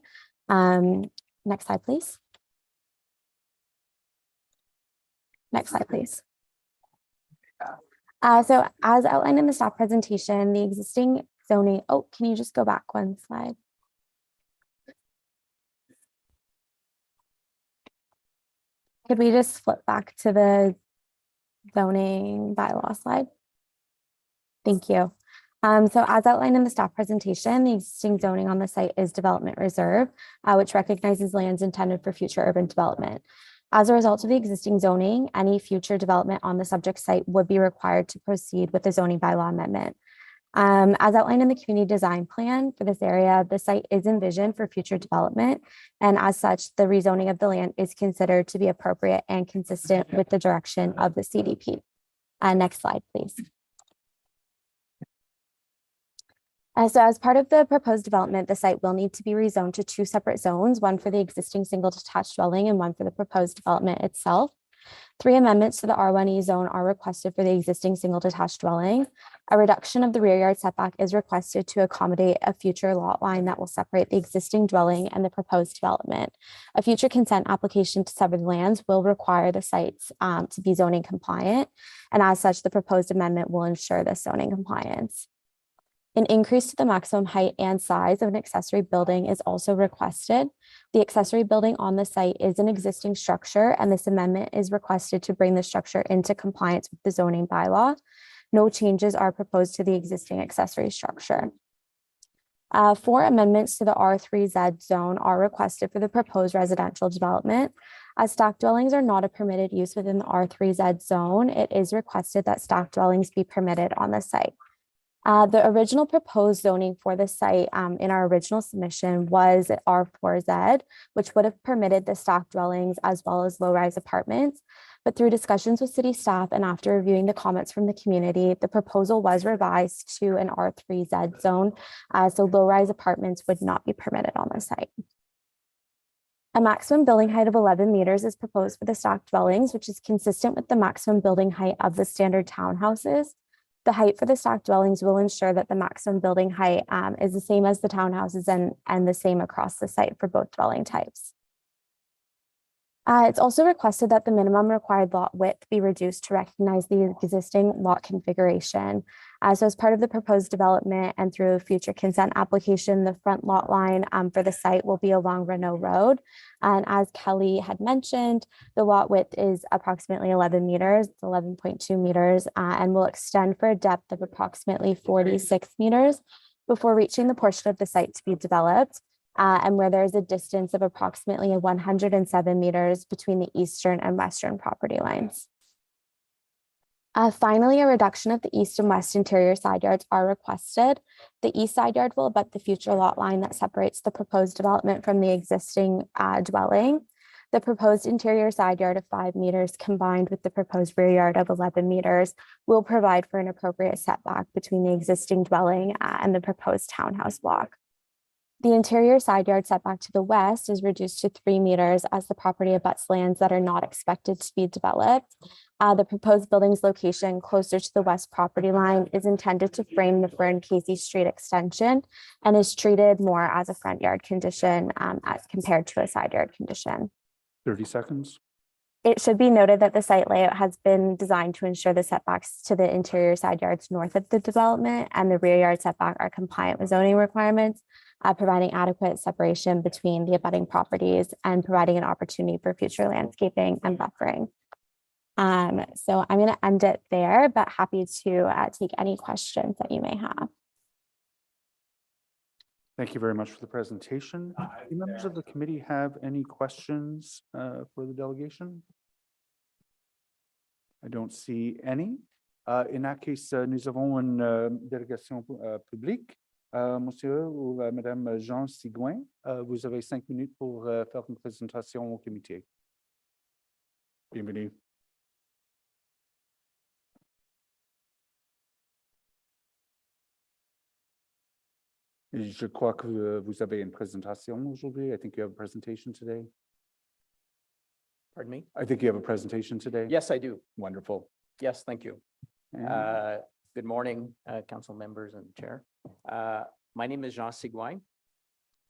Next slide, please. Next slide, please. So as outlined in the staff presentation, the existing zoning, oh, can you just go back one slide? Could we just flip back to the zoning bylaw slide? Thank you. So as outlined in the staff presentation, the existing zoning on the site is development reserve, which recognizes lands intended for future urban development. As a result of the existing zoning, any future development on the subject site would be required to proceed with the zoning bylaw amendment. As outlined in the community design plan for this area, the site is envisioned for future development, and as such, the rezoning of the land is considered to be appropriate and consistent with the direction of the CDP. Next slide, please. So as part of the proposed development, the site will need to be rezoned to two separate zones, one for the existing single detached dwelling and one for the proposed development itself. 3 amendments to the R1E zone are requested for the existing single detached dwelling. A reduction of the rear yard setback is requested to accommodate a future lot line that will separate the existing dwelling and the proposed development. A future consent application to sever the lands will require the sites to be zoning compliant, and as such, the proposed amendment will ensure this zoning compliance. An increase to the maximum height and size of an accessory building is also requested. The accessory building on the site is an existing structure, and this amendment is requested to bring the structure into compliance with the zoning bylaw. No changes are proposed to the existing accessory structure. 4 amendments to the R3Z zone are requested for the proposed residential development. As stock dwellings are not a permitted use within the R3Z zone, it is requested that stock dwellings be permitted on the site. The original proposed zoning for the site in our original submission was R4Z, which would have permitted the stock dwellings as well as low-rise apartments. But through discussions with city staff and after reviewing the comments from the community, the proposal was revised to an R3Z zone, so low-rise apartments would not be permitted on the site. A maximum building height of 11 meters is proposed for the stock dwellings, which is consistent with the maximum building height of the standard townhouses. The height for the stock dwellings will ensure that the maximum building height is the same as the townhouses and the same across the site for both dwelling types. It's also requested that the minimum required lot width be reduced to recognize the existing lot configuration. So as part of the proposed development and through a future consent application, the front lot line for the site will be along Renault Road. And as Kelly had mentioned, the lot width is approximately 11 meters, it's 11.2 meters, and will extend for a depth of approximately 46 meters before reaching the portion of the site to be developed. And where there is a distance of approximately 107 meters between the eastern and western property lines. Finally, a reduction of the east and west interior side yards are requested. The east side yard will abut the future lot line that separates the proposed development from the existing dwelling. The proposed interior side yard of 5 meters combined with the proposed rear yard of 11 meters will provide for an appropriate setback between the existing dwelling and the proposed townhouse block. The interior side yard setback to the west is reduced to 3 meters as the property abuts lands that are not expected to be developed. The proposed building's location closer to the west property line is intended to frame the Fern Casey Street extension and is treated more as a front yard condition as compared to a side yard condition. 30 seconds. It should be noted that the site layout has been designed to ensure the setbacks to the interior side yards north of the development and the rear yard setback are compliant with zoning requirements, providing adequate separation between the abutting properties and providing an opportunity for future landscaping and buffering. So I'm going to end it there, but happy to take any questions that you may have. Thank you very much for the presentation. Do members of the committee have any questions for the delegation? I don't see any. In that case, nous avons une délégation publique. Monsieur ou Madame Jean Sigouin, vous avez 5 minutes pour faire une présentation au comité. Bienvenue. Je crois que vous avez une présentation aujourd'hui. I think you have a presentation today. Pardon me? I think you have a presentation today. Yes, I do. Wonderful. Yes, thank you. And Good morning, council members and chair. My name is Jean Sigouin.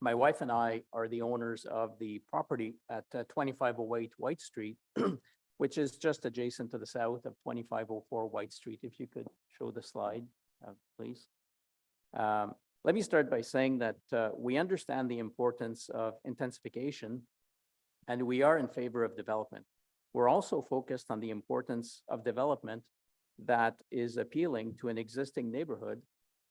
My wife and I are the owners of the property at 2508 White Street, which is just adjacent to the south of 2504 White Street. If you could show the slide, please. Let me start by saying that we understand the importance of intensification, and we are in favor of development. We're also focused on the importance of development that is appealing to an existing neighborhood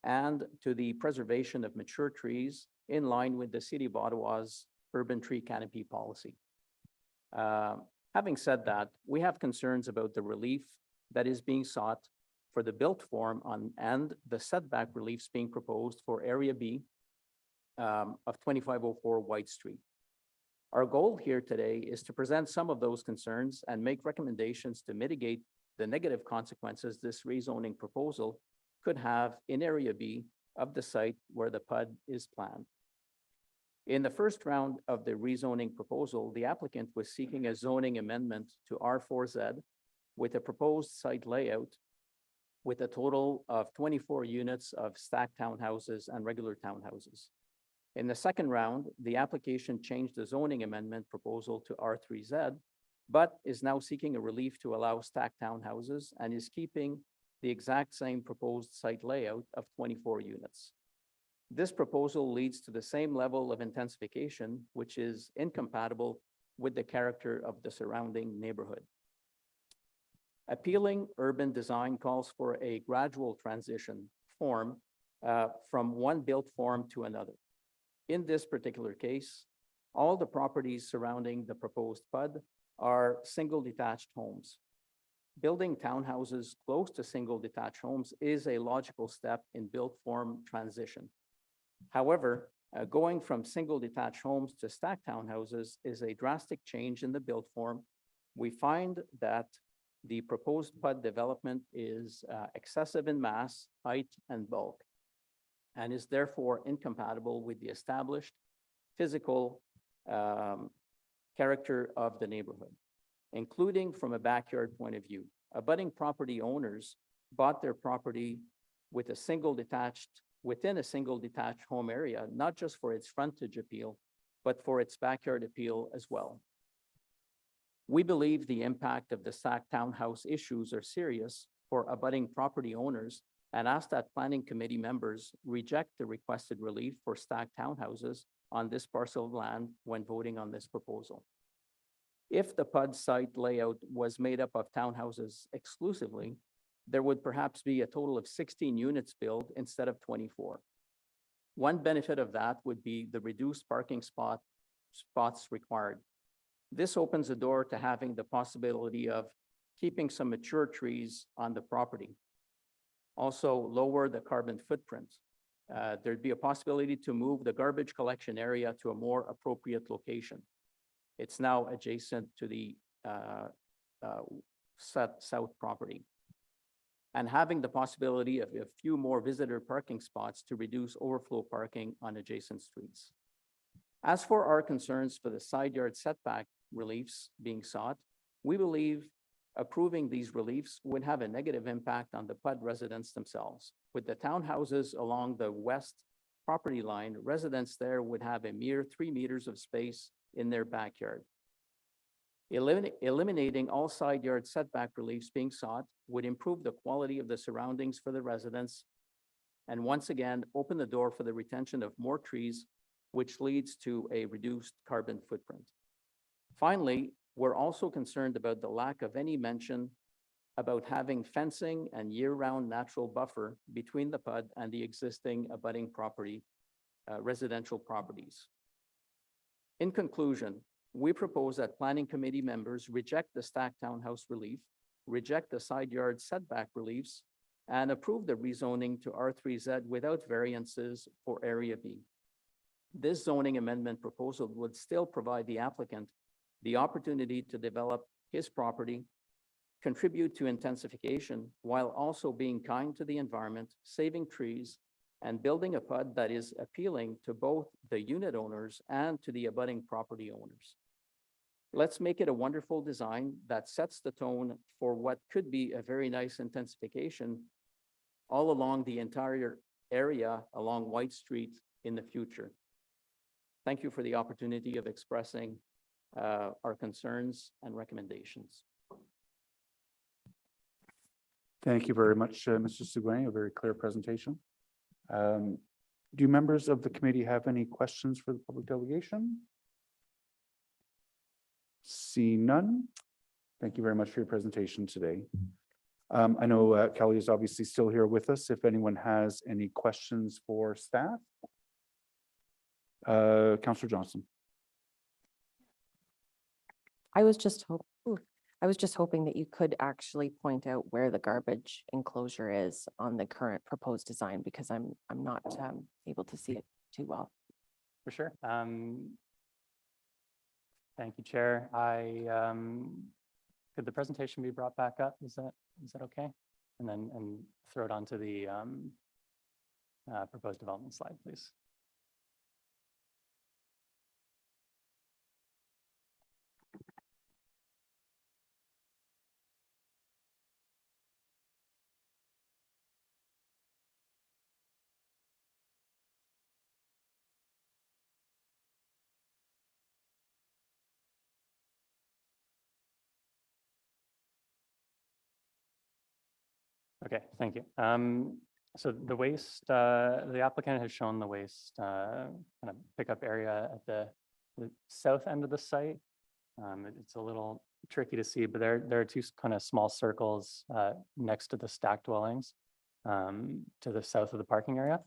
and to the preservation of mature trees in line with the City of Ottawa's urban tree canopy policy. Having said that, we have concerns about the relief that is being sought for the built form and the setback reliefs being proposed for Area B of 2504 White Street. Our goal here today is to present some of those concerns and make recommendations to mitigate the negative consequences this rezoning proposal could have in Area B of the site where the PUD is planned. In the first round of the rezoning proposal, the applicant was seeking a zoning amendment to R4Z with a proposed site layout with a total of 24 units of stacked townhouses and regular townhouses. In the second round, the application changed the zoning amendment proposal to R3Z, but is now seeking a relief to allow stacked townhouses and is keeping the exact same proposed site layout of 24 units. This proposal leads to the same level of intensification, which is incompatible with the character of the surrounding neighborhood. Appealing urban design calls for a gradual transition from one built form to another. In this particular case, all the properties surrounding the proposed PUD are single detached homes. Building townhouses close to single detached homes is a logical step in built form transition. However, going from single detached homes to stacked townhouses is a drastic change in the built form. We find that the proposed PUD development is excessive in mass, height, and bulk, and is therefore incompatible with the established physical character of the neighborhood, including from a backyard point of view. Abutting property owners bought their property with within a single detached home area, not just for its frontage appeal, but for its backyard appeal as well. We believe the impact of the stacked townhouse issues are serious for abutting property owners and ask that planning committee members reject the requested relief for stacked townhouses on this parcel of land when voting on this proposal. If the PUD site layout was made up of townhouses exclusively, there would perhaps be a total of 16 units built instead of 24. One benefit of that would be the reduced parking spots required. This opens the door to having the possibility of keeping some mature trees on the property. Also lower the carbon footprint. There'd be a possibility to move the garbage collection area to a more appropriate location. It's now adjacent to the south property. And having the possibility of a few more visitor parking spots to reduce overflow parking on adjacent streets. As for our concerns for the side yard setback reliefs being sought, we believe approving these reliefs would have a negative impact on the PUD residents themselves. With the townhouses along the west property line, residents there would have a mere 3 meters of space in their backyard. Eliminating all side yard setback reliefs being sought would improve the quality of the surroundings for the residents, and once again, open the door for the retention of more trees, which leads to a reduced carbon footprint. Finally, we're also concerned about the lack of any mention about having fencing and year-round natural buffer between the PUD and the existing abutting property, residential properties. In conclusion, we propose that planning committee members reject the stacked townhouse relief, reject the side yard setback reliefs, and approve the rezoning to R3Z without variances for Area B. This zoning amendment proposal would still provide the applicant the opportunity to develop his property, contribute to intensification, while also being kind to the environment, saving trees, and building a PUD that is appealing to both the unit owners and to the abutting property owners. Let's make it a wonderful design that sets the tone for what could be a very nice intensification all along the entire area along White Street in the future. Thank you for the opportunity of expressing our concerns and recommendations. Thank you very much, Mr. Seguin, a very clear presentation. Do members of the committee have any questions for the public delegation? See none. Thank you very much for your presentation today. I know Kelly is obviously still here with us. If anyone has any questions for staff. Councillor Johnson. I was just hoping that you could actually point out where the garbage enclosure is on the current proposed design, because I'm not able to see it too well. For sure. Thank you, Chair. Could the presentation be brought back up? Is that okay? And then throw it onto the proposed development slide, please. Okay, thank you. So the waste, the applicant has shown the waste kind of pickup area at the south end of the site. It's a little tricky to see, but there are two kind of small circles next to the stack dwellings to the south of the parking area.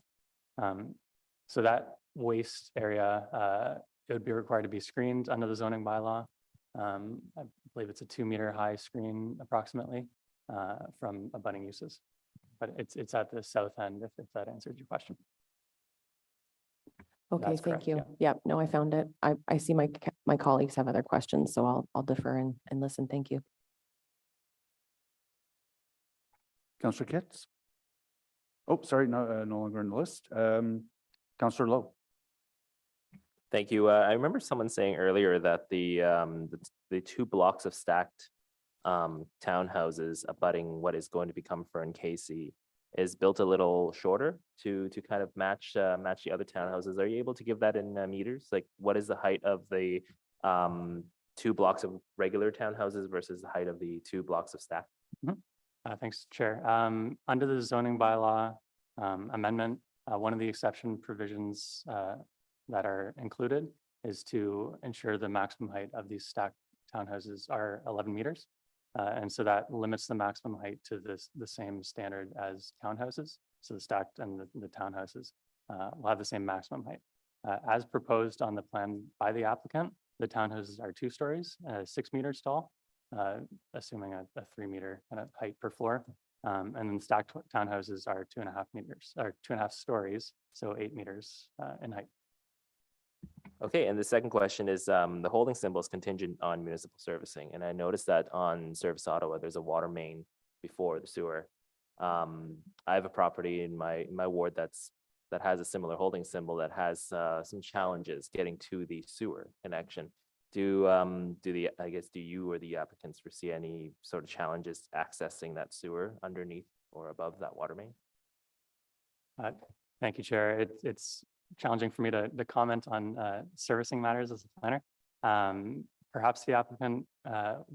So that waste area, it would be required to be screened under the zoning bylaw. I believe it's a 2-meter high screen approximately. From abutting uses, but it's at the south end, if that answers your question. Okay, That's thank correct, you. yeah. Yeah, no, I found it. I see my colleagues have other questions, so I'll defer and listen. Thank you. Councillor Kitts. Oh, sorry, no longer in the list. Councillor Lowe. Thank you. I remember someone saying earlier that the 2 blocks of stacked townhouses abutting what is going to become Fern Casey is built a little shorter to kind of match the other townhouses. Are you able to give that in meters? Like, what is the height of the 2 blocks of regular townhouses versus the height of the 2 blocks of stack? Thanks, Chair. Under the zoning bylaw amendment, one of the exception provisions that are included is to ensure the maximum height of these stacked townhouses are 11 meters. And so that limits the maximum height to the same standard as townhouses. So the stacked and the townhouses will have the same maximum height. As proposed on the plan by the applicant, the townhouses are 2 stories, 6 meters tall, assuming a 3-meter kind of height per floor. And then stacked townhouses are 2.5 meters, or 2.5 stories, so 8 meters in height. Okay, and the second question is the holding symbol is contingent on municipal servicing. And I noticed that on Service Ottawa, there's a water main before the sewer. I have a property in my ward that has a similar holding symbol that has some challenges getting to the sewer connection. Do you or the applicants foresee any sort of challenges accessing that sewer underneath or above that water main? Thank you, Chair. It's challenging for me to comment on servicing matters as a planner. Perhaps the applicant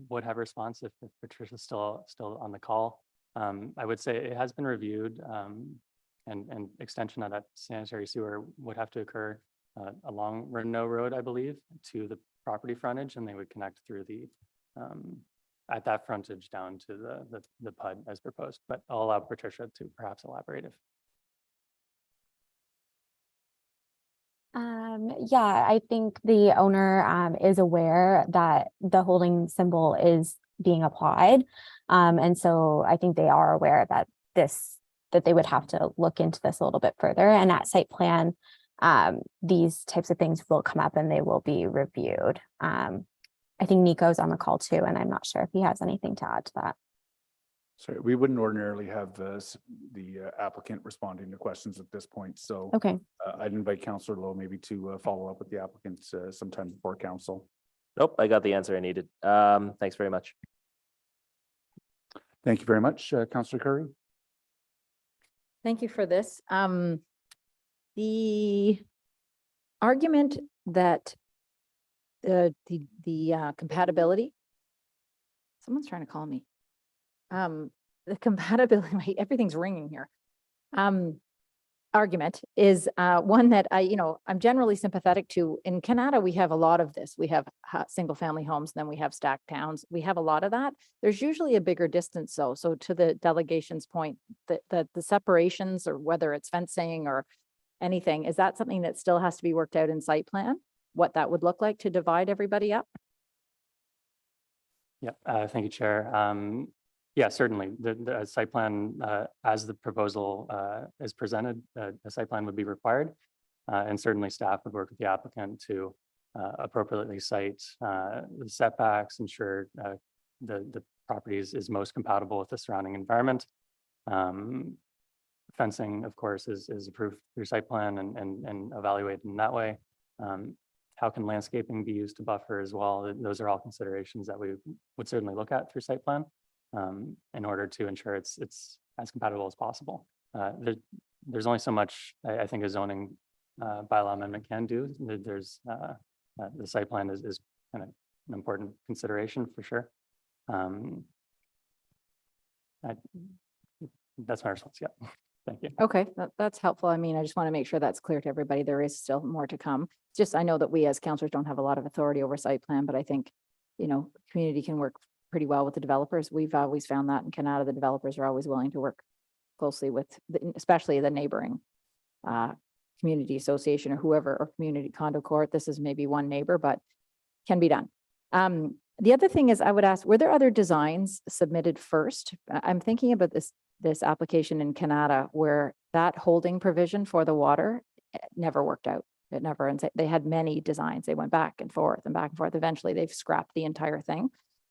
would have a response if Patricia's still on the call. I would say it has been reviewed, and extension of that sanitary sewer would have to occur along Renault Road, I believe, to the property frontage, and they would connect through the at that frontage down to the PUD as proposed. But I'll allow Patricia to perhaps elaborate if. Yeah, I think the owner is aware that the holding symbol is being applied. And so I think they are aware that that they would have to look into this a little bit further. And at site plan, these types of things will come up and they will be reviewed. I think Nico's on the call too, and I'm not sure if he has anything to add to that. Sorry, we wouldn't ordinarily have the applicant responding to questions at this point. So Okay. I'd invite Councillor Lowe maybe to follow up with the applicants sometime before council. Nope, I got the answer I needed. Thanks very much. Thank you very much, Councillor Curry. Thank you for this. The argument that the compatibility, someone's trying to call me. The compatibility, everything's ringing here. Argument is one that I'm generally sympathetic to. In Canada, we have a lot of this. We have single family homes, then we have stacked towns. We have a lot of that. There's usually a bigger distance though. So to the delegation's point, the separations, or whether it's fencing or anything, is that something that still has to be worked out in site plan? What that would look like to divide everybody up? Yep, thank you, Chair. Yeah, certainly. The site plan, as the proposal is presented, a site plan would be required. And certainly staff would work with the applicant to appropriately site the setbacks, ensure the property is most compatible with the surrounding environment. Fencing, of course, is approved through site plan and evaluated in that way. How can landscaping be used to buffer as well? Those are all considerations that we would certainly look at through site plan. In order to ensure it's as compatible as possible. There's only so much I think a zoning bylaw amendment can do. There's the site plan is kind of an important consideration for sure. That's my response. Yeah, thank you. Okay, that's helpful. I mean, I just want to make sure that's clear to everybody. There is still more to come. Just, I know that we as councillors don't have a lot of authority over site plan, but I think, community can work pretty well with the developers. We've always found that in Canada, the developers are always willing to work closely with, especially the neighboring community association or whoever, or community condo court. This is maybe one neighbor, but can be done. The other thing is, I would ask, were there other designs submitted first? I'm thinking about this application in Canada where that holding provision for the water never worked out. It never, and they had many designs. They went back and forth and back and forth. Eventually they've scrapped the entire thing.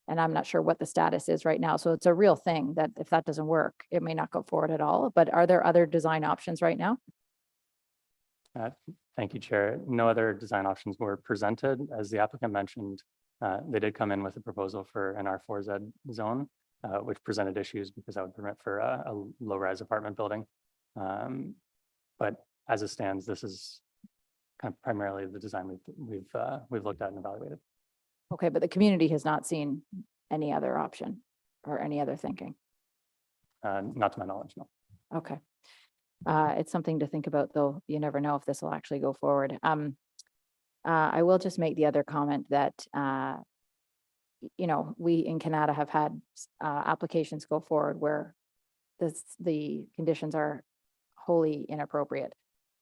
And I'm not sure what the status is right now. So it's a real thing that if that doesn't work, it may not go forward at all. But are there other design options right now? Thank you, Chair. No other design options were presented. As the applicant mentioned, they did come in with a proposal for an R4Z zone, which presented issues because that would permit for a low-rise apartment building. But as it stands, this is kind of primarily the design we've looked at and evaluated. Okay, but the community has not seen any other option or any other thinking? Not to my knowledge, no. Okay. It's something to think about, though. You never know if this will actually go forward. I will just make the other comment that, we in Canada have had applications go forward where the conditions are wholly inappropriate.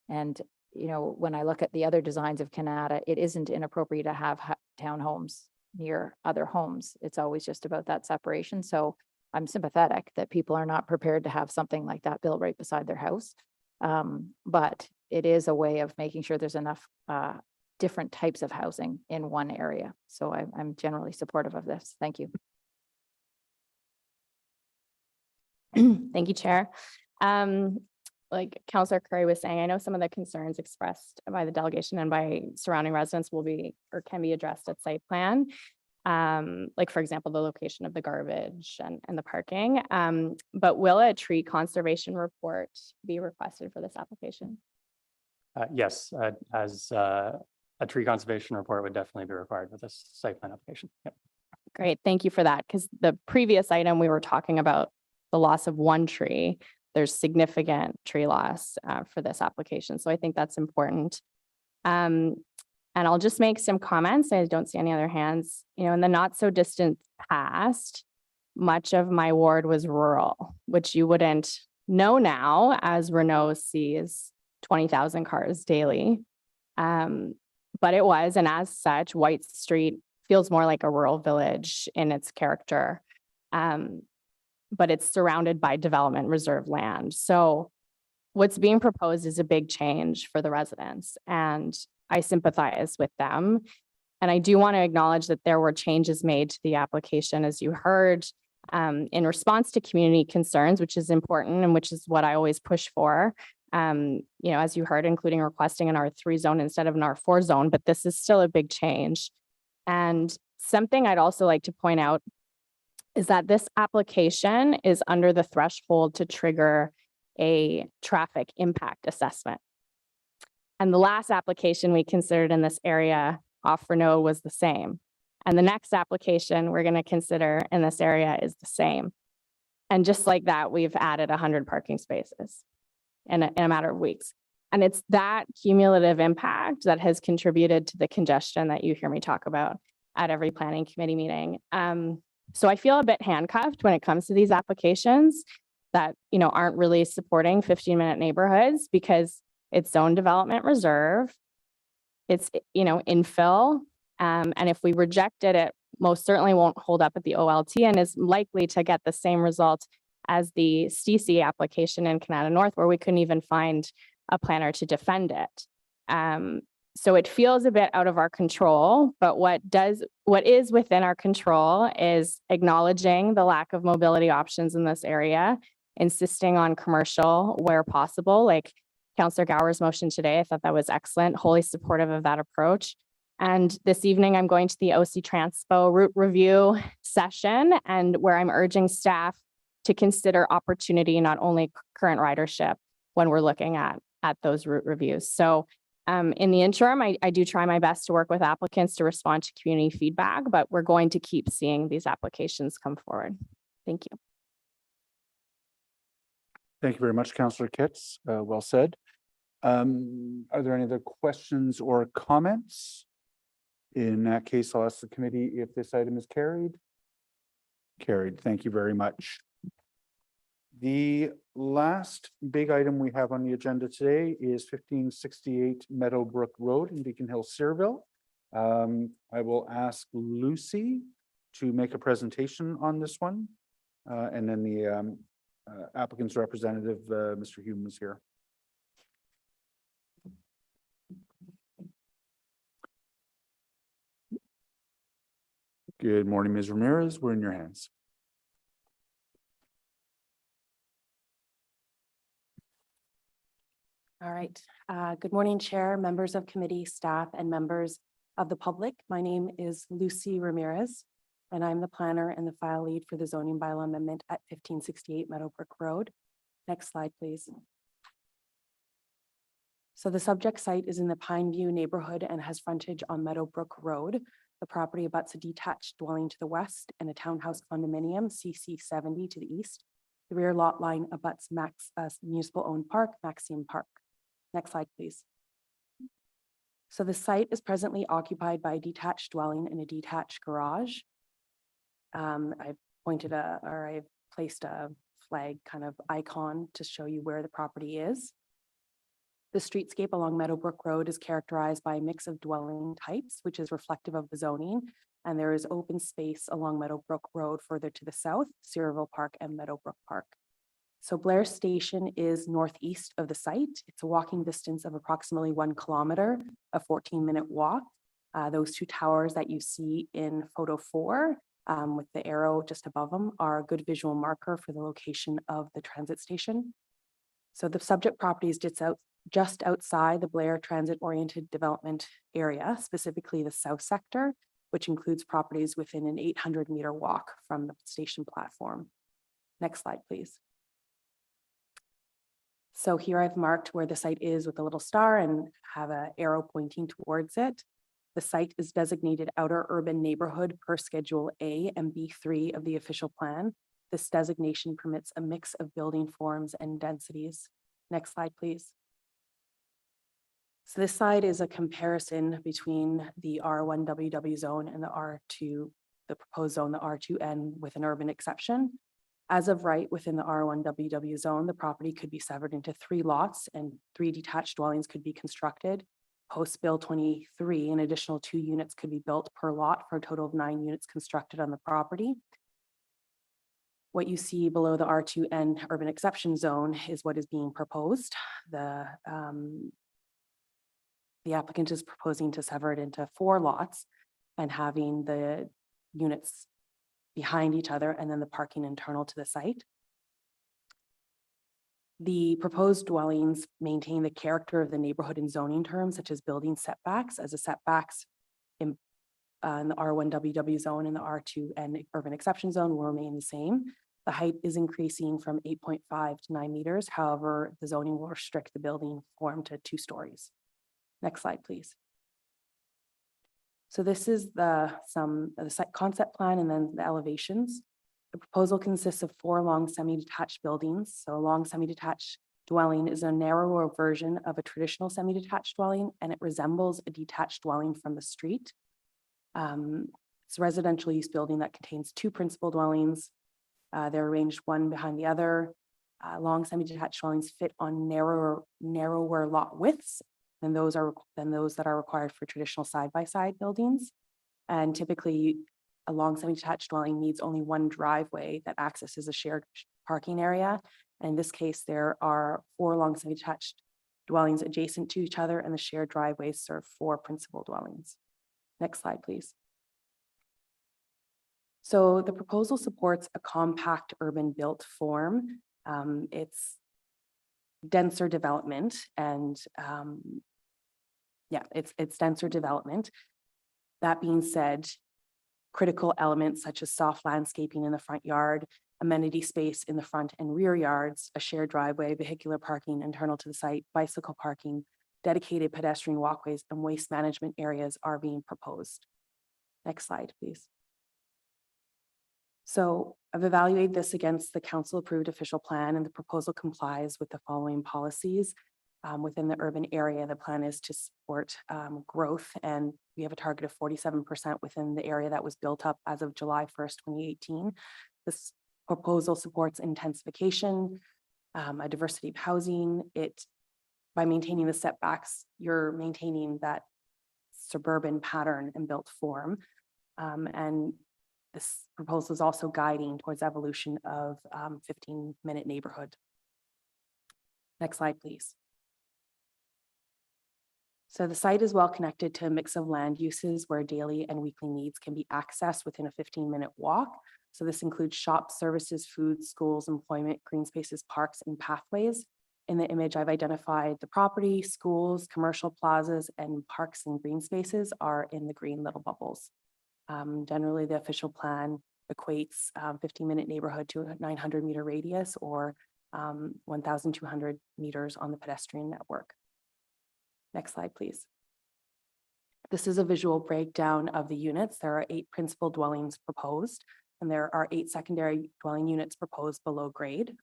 And when I look at the other designs of Canada, it isn't inappropriate to have townhomes near other homes. It's always just about that separation. So I'm sympathetic that people are not prepared to have something like that built right beside their house. But it is a way of making sure there's enough different types of housing in one area. So I'm generally supportive of this. Thank you. Thank you, Chair. Like Councillor Curry was saying, I know some of the concerns expressed by the delegation and by surrounding residents will be or can be addressed at site plan. Like for example, the location of the garbage and the parking. But will a tree conservation report be requested for this application? Yes, as a tree conservation report would definitely be required with this site plan application. Yep. Great, thank you for that. Because the previous item we were talking about the loss of one tree. There's significant tree loss for this application. So I think that's important. And I'll just make some comments. I don't see any other hands. In the not so distant past, much of my ward was rural, which you wouldn't know now as Renault sees 20,000 cars daily. But it was, and as such, White Street feels more like a rural village in its character. but it's surrounded by development reserve land. So what's being proposed is a big change for the residents, and I sympathize with them. And I do want to acknowledge that there were changes made to the application, as you heard, in response to community concerns, which is important and which is what I always push for. As you heard, including requesting an R3 zone instead of an R4 zone, but this is still a big change. And something I'd also like to point out is that this application is under the threshold to trigger a traffic impact assessment. And the last application we considered in this area off Renault was the same. And the next application we're going to consider in this area is the same. And just like that, we've added 100 parking spaces in a matter of weeks. And it's that cumulative impact that has contributed to the congestion that you hear me talk about at every planning committee meeting. So I feel a bit handcuffed when it comes to these applications that, aren't really supporting 15-minute neighborhoods because it's zone development reserve, it's, infill. And if we rejected it, most certainly won't hold up at the OLT and is likely to get the same result as the CC application in Canada North, where we couldn't even find a planner to defend it. So it feels a bit out of our control, but what is within our control is acknowledging the lack of mobility options in this area, insisting on commercial where possible, like Councillor Gower's motion today. I thought that was excellent, wholly supportive of that approach. And this evening, I'm going to the OC Transpo route review session, and where I'm urging staff to consider opportunity, not only current ridership, when we're looking at those route reviews. So in the interim, I do try my best to work with applicants to respond to community feedback, but we're going to keep seeing these applications come forward. Thank you. Thank you very much, Councillor Kitts. Well said. Are there any other questions or comments? In that case, I'll ask the committee if this item is carried. Carried. Thank you very much. The last big item we have on the agenda today is 1568 Meadowbrook Road in Beacon Hill, Searville. I will ask Lucy to make a presentation on this one. And then the applicant's representative, Mr. Hume, is here. Good morning, Ms. Ramirez. We're in your hands. All right. Good morning, Chair, members of committee, staff, and members of the public. My name is Lucy Ramirez, and I'm the planner and the file lead for the zoning bylaw amendment at 1568 Meadowbrook Road. Next slide, please. So the subject site is in the Pineview neighborhood and has frontage on Meadowbrook Road. The property abuts a detached dwelling to the west and a townhouse condominium, CC 70, to the east. The rear lot line abuts municipal-owned park, Maxime Park. Next slide, please. So the site is presently occupied by a detached dwelling and a detached garage. I've placed a flag kind of icon to show you where the property is. The streetscape along Meadowbrook Road is characterized by a mix of dwelling types, which is reflective of the zoning. And there is open space along Meadowbrook Road further to the south, Searville Park and Meadowbrook Park. So Blair Station is northeast of the site. It's a walking distance of approximately 1 kilometer, a 14-minute walk. Those two towers that you see in photo 4 with the arrow just above them are a good visual marker for the location of the transit station. So the subject property is just outside the Blair transit-oriented development area, specifically the south sector, which includes properties within an 800-meter walk from the station platform. Next slide, please. So here I've marked where the site is with a little star and have an arrow pointing towards it. The site is designated outer urban neighborhood per Schedule A and B3 of the official plan. This designation permits a mix of building forms and densities. Next slide, please. So this slide is a comparison between the R1 WW zone and the R2, the proposed zone, the R2N with an urban exception. As of right within the R1 WW zone, the property could be severed into 3 lots and 3 detached dwellings could be constructed. Post Bill 23, an additional 2 units could be built per lot for a total of 9 units constructed on the property. What you see below the R2N urban exception zone is what is being proposed. The applicant is proposing to sever it into 4 lots and having the units behind each other and then the parking internal to the site. The proposed dwellings maintain the character of the neighborhood in zoning terms, such as building setbacks, as the setbacks in the R1WW zone and the R2N urban exception zone will remain the same. The height is increasing from 8.5 to 9 meters. However, the zoning will restrict the building form to 2 stories. Next slide, please. So this is the site concept plan and then the elevations. The proposal consists of 4 long semi-detached buildings. So a long semi-detached dwelling is a narrower version of a traditional semi-detached dwelling, and it resembles a detached dwelling from the street. It's a residential use building that contains 2 principal dwellings. They're arranged one behind the other. Long semi-detached dwellings fit on narrower lot widths than those that are required for traditional side-by-side buildings. And typically, a long semi-detached dwelling needs only 1 driveway that accesses a shared parking area. And in this case, there are 4 long semi-detached dwellings adjacent to each other, and the shared driveways serve 4 principal dwellings. Next slide, please. So the proposal supports a compact urban built form. It's denser development and it's denser development. That being said, critical elements such as soft landscaping in the front yard, amenity space in the front and rear yards, a shared driveway, vehicular parking internal to the site, bicycle parking, dedicated pedestrian walkways, and waste management areas are being proposed. Next slide, please. So I've evaluated this against the council approved official plan, and the proposal complies with the following policies. Within the urban area, the plan is to support growth, and we have a target of 47% within the area that was built up as of July 1st, 2018. This proposal supports intensification, a diversity of housing. By maintaining the setbacks, you're maintaining that suburban pattern and built form. And this proposal is also guiding towards evolution of 15-minute neighborhood. Next slide, please. So the site is well connected to a mix of land uses where daily and weekly needs can be accessed within a 15-minute walk. So this includes shops, services, food, schools, employment, green spaces, parks, and pathways. In the image, I've identified the property, schools, commercial plazas, and parks and green spaces are in the green little bubbles. Generally, the official plan equates 15-minute neighborhood to a 900-meter radius or 1,200 meters on the pedestrian network. Next slide, please. This is a visual breakdown of the units. There are 8 principal dwellings proposed, and there are 8 secondary dwelling units proposed below grade.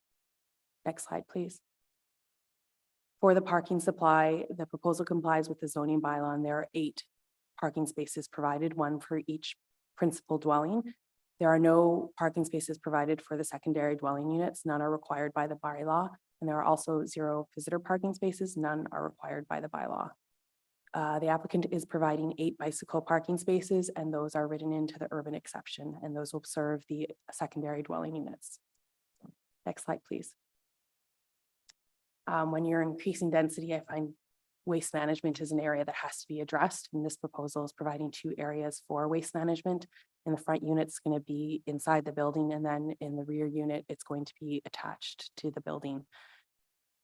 Next slide, please. For the parking supply, the proposal complies with the zoning bylaw, and there are 8 parking spaces provided, 1 for each principal dwelling. There are no parking spaces provided for the secondary dwelling units. None are required by the bylaw. And there are also 0 visitor parking spaces. None are required by the bylaw. The applicant is providing 8 bicycle parking spaces, and those are written into the urban exception, and those will serve the secondary dwelling units. Next slide, please. When you're increasing density, I find waste management is an area that has to be addressed, and this proposal is providing 2 areas for waste management. In the front unit, it's going to be inside the building, and then in the rear unit, it's going to be attached to the building.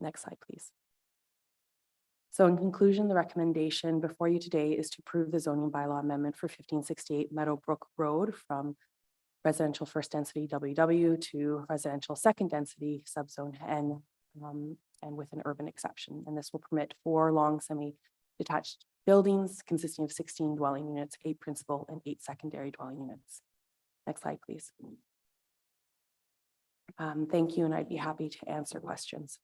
Next slide, please. So in conclusion, the recommendation before you today is to approve the zoning bylaw amendment for 1568 Meadowbrook Road from residential first density WW to residential second density subzone N, and with an urban exception. And this will permit 4 long semi-detached buildings consisting of 16 dwelling units, 8 principal and 8 secondary dwelling units. Next slide, please. Thank you, and I'd be happy to answer questions.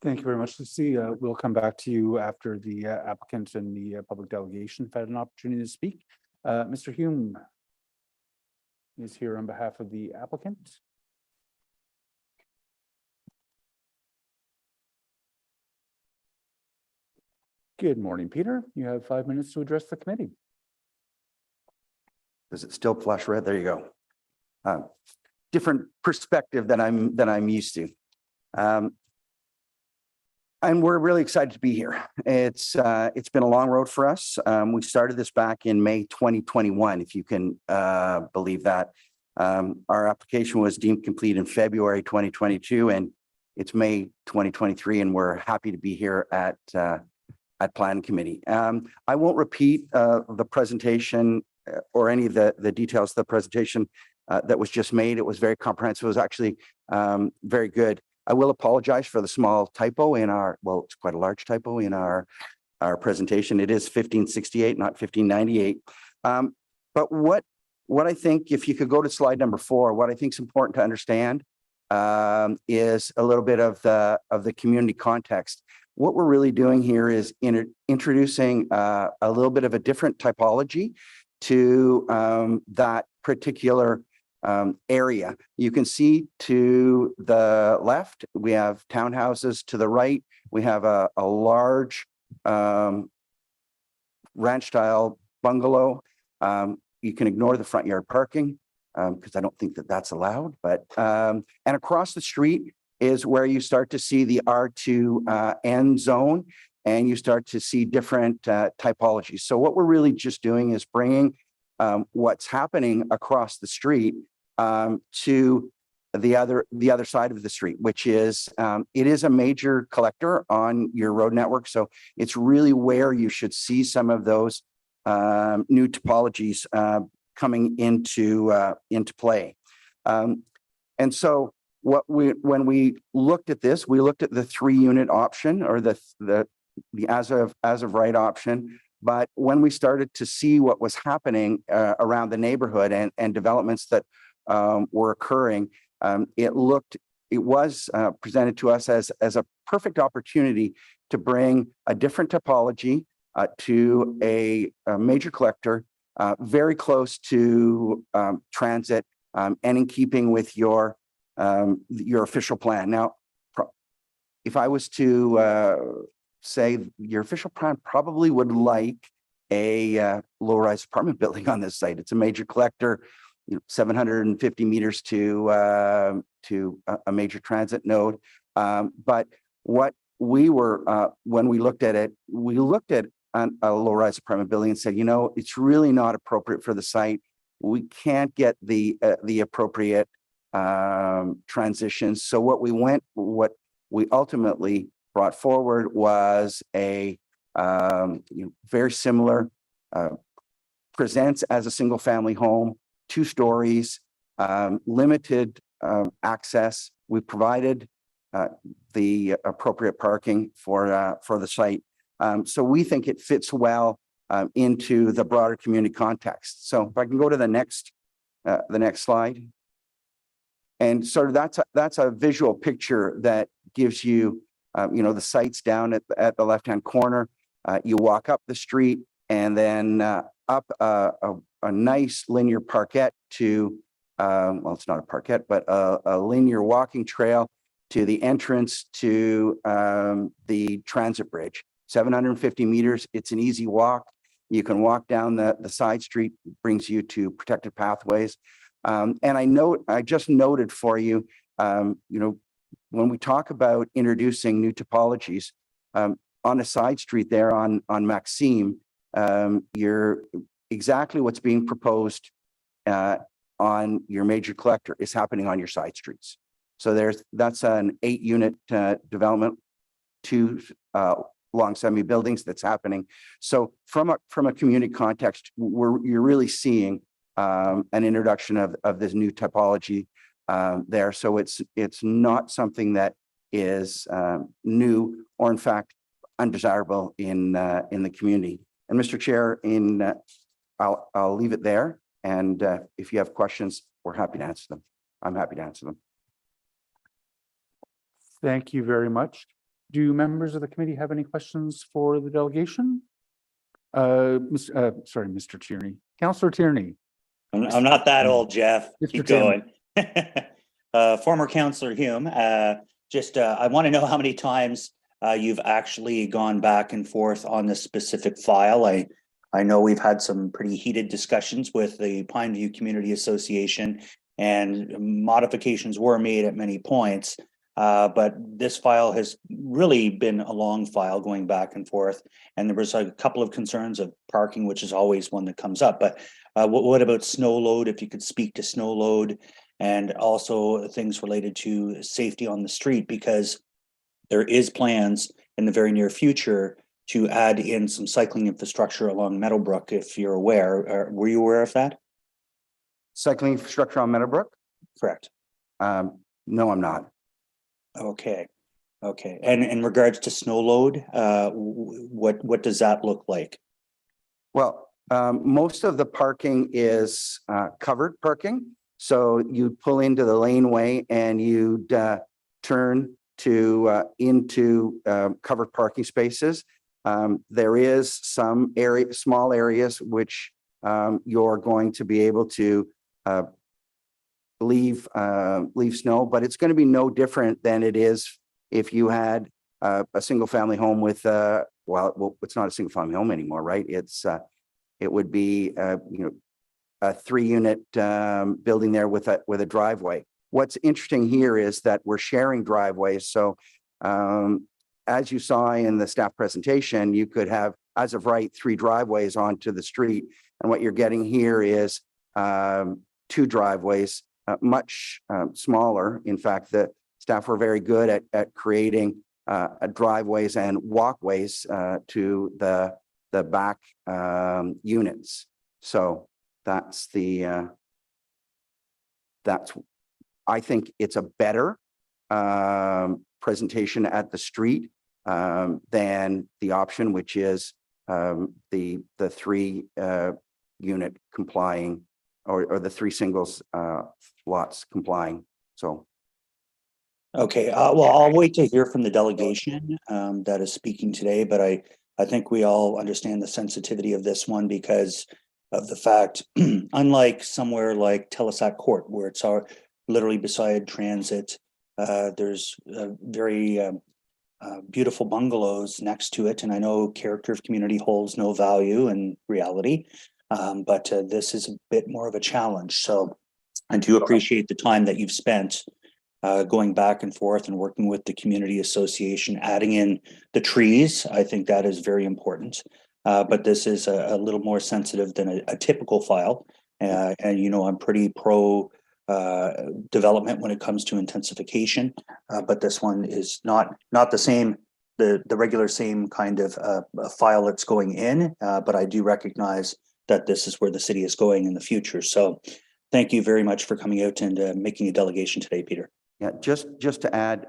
Thank you very much, Lucy. We'll come back to you after the applicant and the public delegation have had an opportunity to speak. Mr. Hume is here on behalf of the applicant. Good morning, Peter. You have 5 minutes to address the committee. Does it still flash red? There you go. different perspective than I'm used to. And we're really excited to be here. It's been a long road for us. We started this back in May 2021, if you can believe that. Our application was deemed complete in February 2022, and it's May 2023, and we're happy to be here at Planning Committee. I won't repeat the presentation or any of the details of the presentation that was just made. It was very comprehensive. It was actually very good. I will apologize for the small typo in our, well, it's quite a large typo in our presentation. It is 1568, not 1598. But what I think, if you could go to slide number 4, what I think is important to understand is a little bit of the community context. What we're really doing here is introducing a little bit of a different typology to that particular area. You can see to the left, we have townhouses. To the right, we have a large ranch style bungalow. You can ignore the front yard parking because I don't think that that's allowed. But and across the street is where you start to see the R2 end zone, and you start to see different typologies. So what we're really just doing is bringing what's happening across the street to the other side of the street, which is it is a major collector on your road network. So it's really where you should see some of those new topologies coming into play. And so when we looked at this, we looked at the 3-unit option, or the as of right option. But when we started to see what was happening around the neighborhood and developments that were occurring, it was presented to us as a perfect opportunity to bring a different topology to a major collector, very close to transit, and in keeping with your official plan. Now, if I was to say, your official plan probably would like a low-rise apartment building on this site. It's a major collector, 750 meters to a major transit node. But what we were, when we looked at it, we looked at a low-rise apartment building and said, it's really not appropriate for the site. We can't get the appropriate transitions. So what we ultimately brought forward was a very similar, presents as a single family home, 2 stories, limited access. We provided the appropriate parking for the site. So we think it fits well into the broader community context. So if I can go to the next slide. And sort of that's a visual picture that gives you, the sites down at the left-hand corner. You walk up the street and then up a nice linear parquet to, well, it's not a parquet, but a linear walking trail to the entrance to the transit bridge. 750 meters. It's an easy walk. You can walk down the side street, brings you to protected pathways. And I just noted for you, when we talk about introducing new topologies on a side street there on Maxime, you're exactly what's being proposed on your major collector is happening on your side streets. So that's an 8-unit development, 2 long semi buildings that's happening. So from a community context, you're really seeing an introduction of this new typology there. So it's not something that is new or in fact undesirable in the community. And Mr. Chair, I'll leave it there. And if you have questions, we're happy to answer them. I'm happy to answer them. Thank you very much. Do members of the committee have any questions for the delegation? Mr. Tierney. Councillor Tierney. I'm not that old, Jeff. Mr. Keep going. Former Councillor Hume, I want to know how many times you've actually gone back and forth on this specific file. I know we've had some pretty heated discussions with the Pineview Community Association and modifications were made at many points. But this file has really been a long file going back and forth. And there was a couple of concerns of parking, which is always one that comes up. But what about snow load? If you could speak to snow load and also things related to safety on the street, because there is plans in the very near future to add in some cycling infrastructure along Meadowbrook, if you're aware. Were you aware of that? Cycling infrastructure on Meadowbrook? Correct. No, I'm not. Okay. Okay. And in regards to snow load, what does that look like? Well, most of the parking is covered parking. So you pull into the laneway and you'd turn to into covered parking spaces. There is some small areas which you're going to be able to leave snow, but it's going to be no different than it is if you had a single family home with well, it's not a single family home anymore, right? It would be a 3-unit building there with a driveway. What's interesting here is that we're sharing driveways. So as you saw in the staff presentation, you could have, as of right, 3 driveways onto the street. And what you're getting here is 2 driveways, much smaller. In fact, the staff were very good at creating driveways and walkways to the back units. So that's I think it's a better presentation at the street than the option, which is the 3 unit complying or the 3 singles lots complying. So. Okay, well, I'll wait to hear from the delegation that is speaking today, but I think we all understand the sensitivity of this one because of the fact, unlike somewhere like Telesat Court, where it's literally beside transit, there's very beautiful bungalows next to it. And I know character of community holds no value in reality, but this is a bit more of a challenge. So I do appreciate the time that you've spent going back and forth and working with the community association, adding in the trees. I think that is very important. But this is a little more sensitive than a typical file. And, I'm pretty pro development when it comes to intensification. But this one is not the same, the regular same kind of file that's going in. But I do recognize that this is where the city is going in the future. So thank you very much for coming out and making a delegation today, Peter. Yeah, just to add,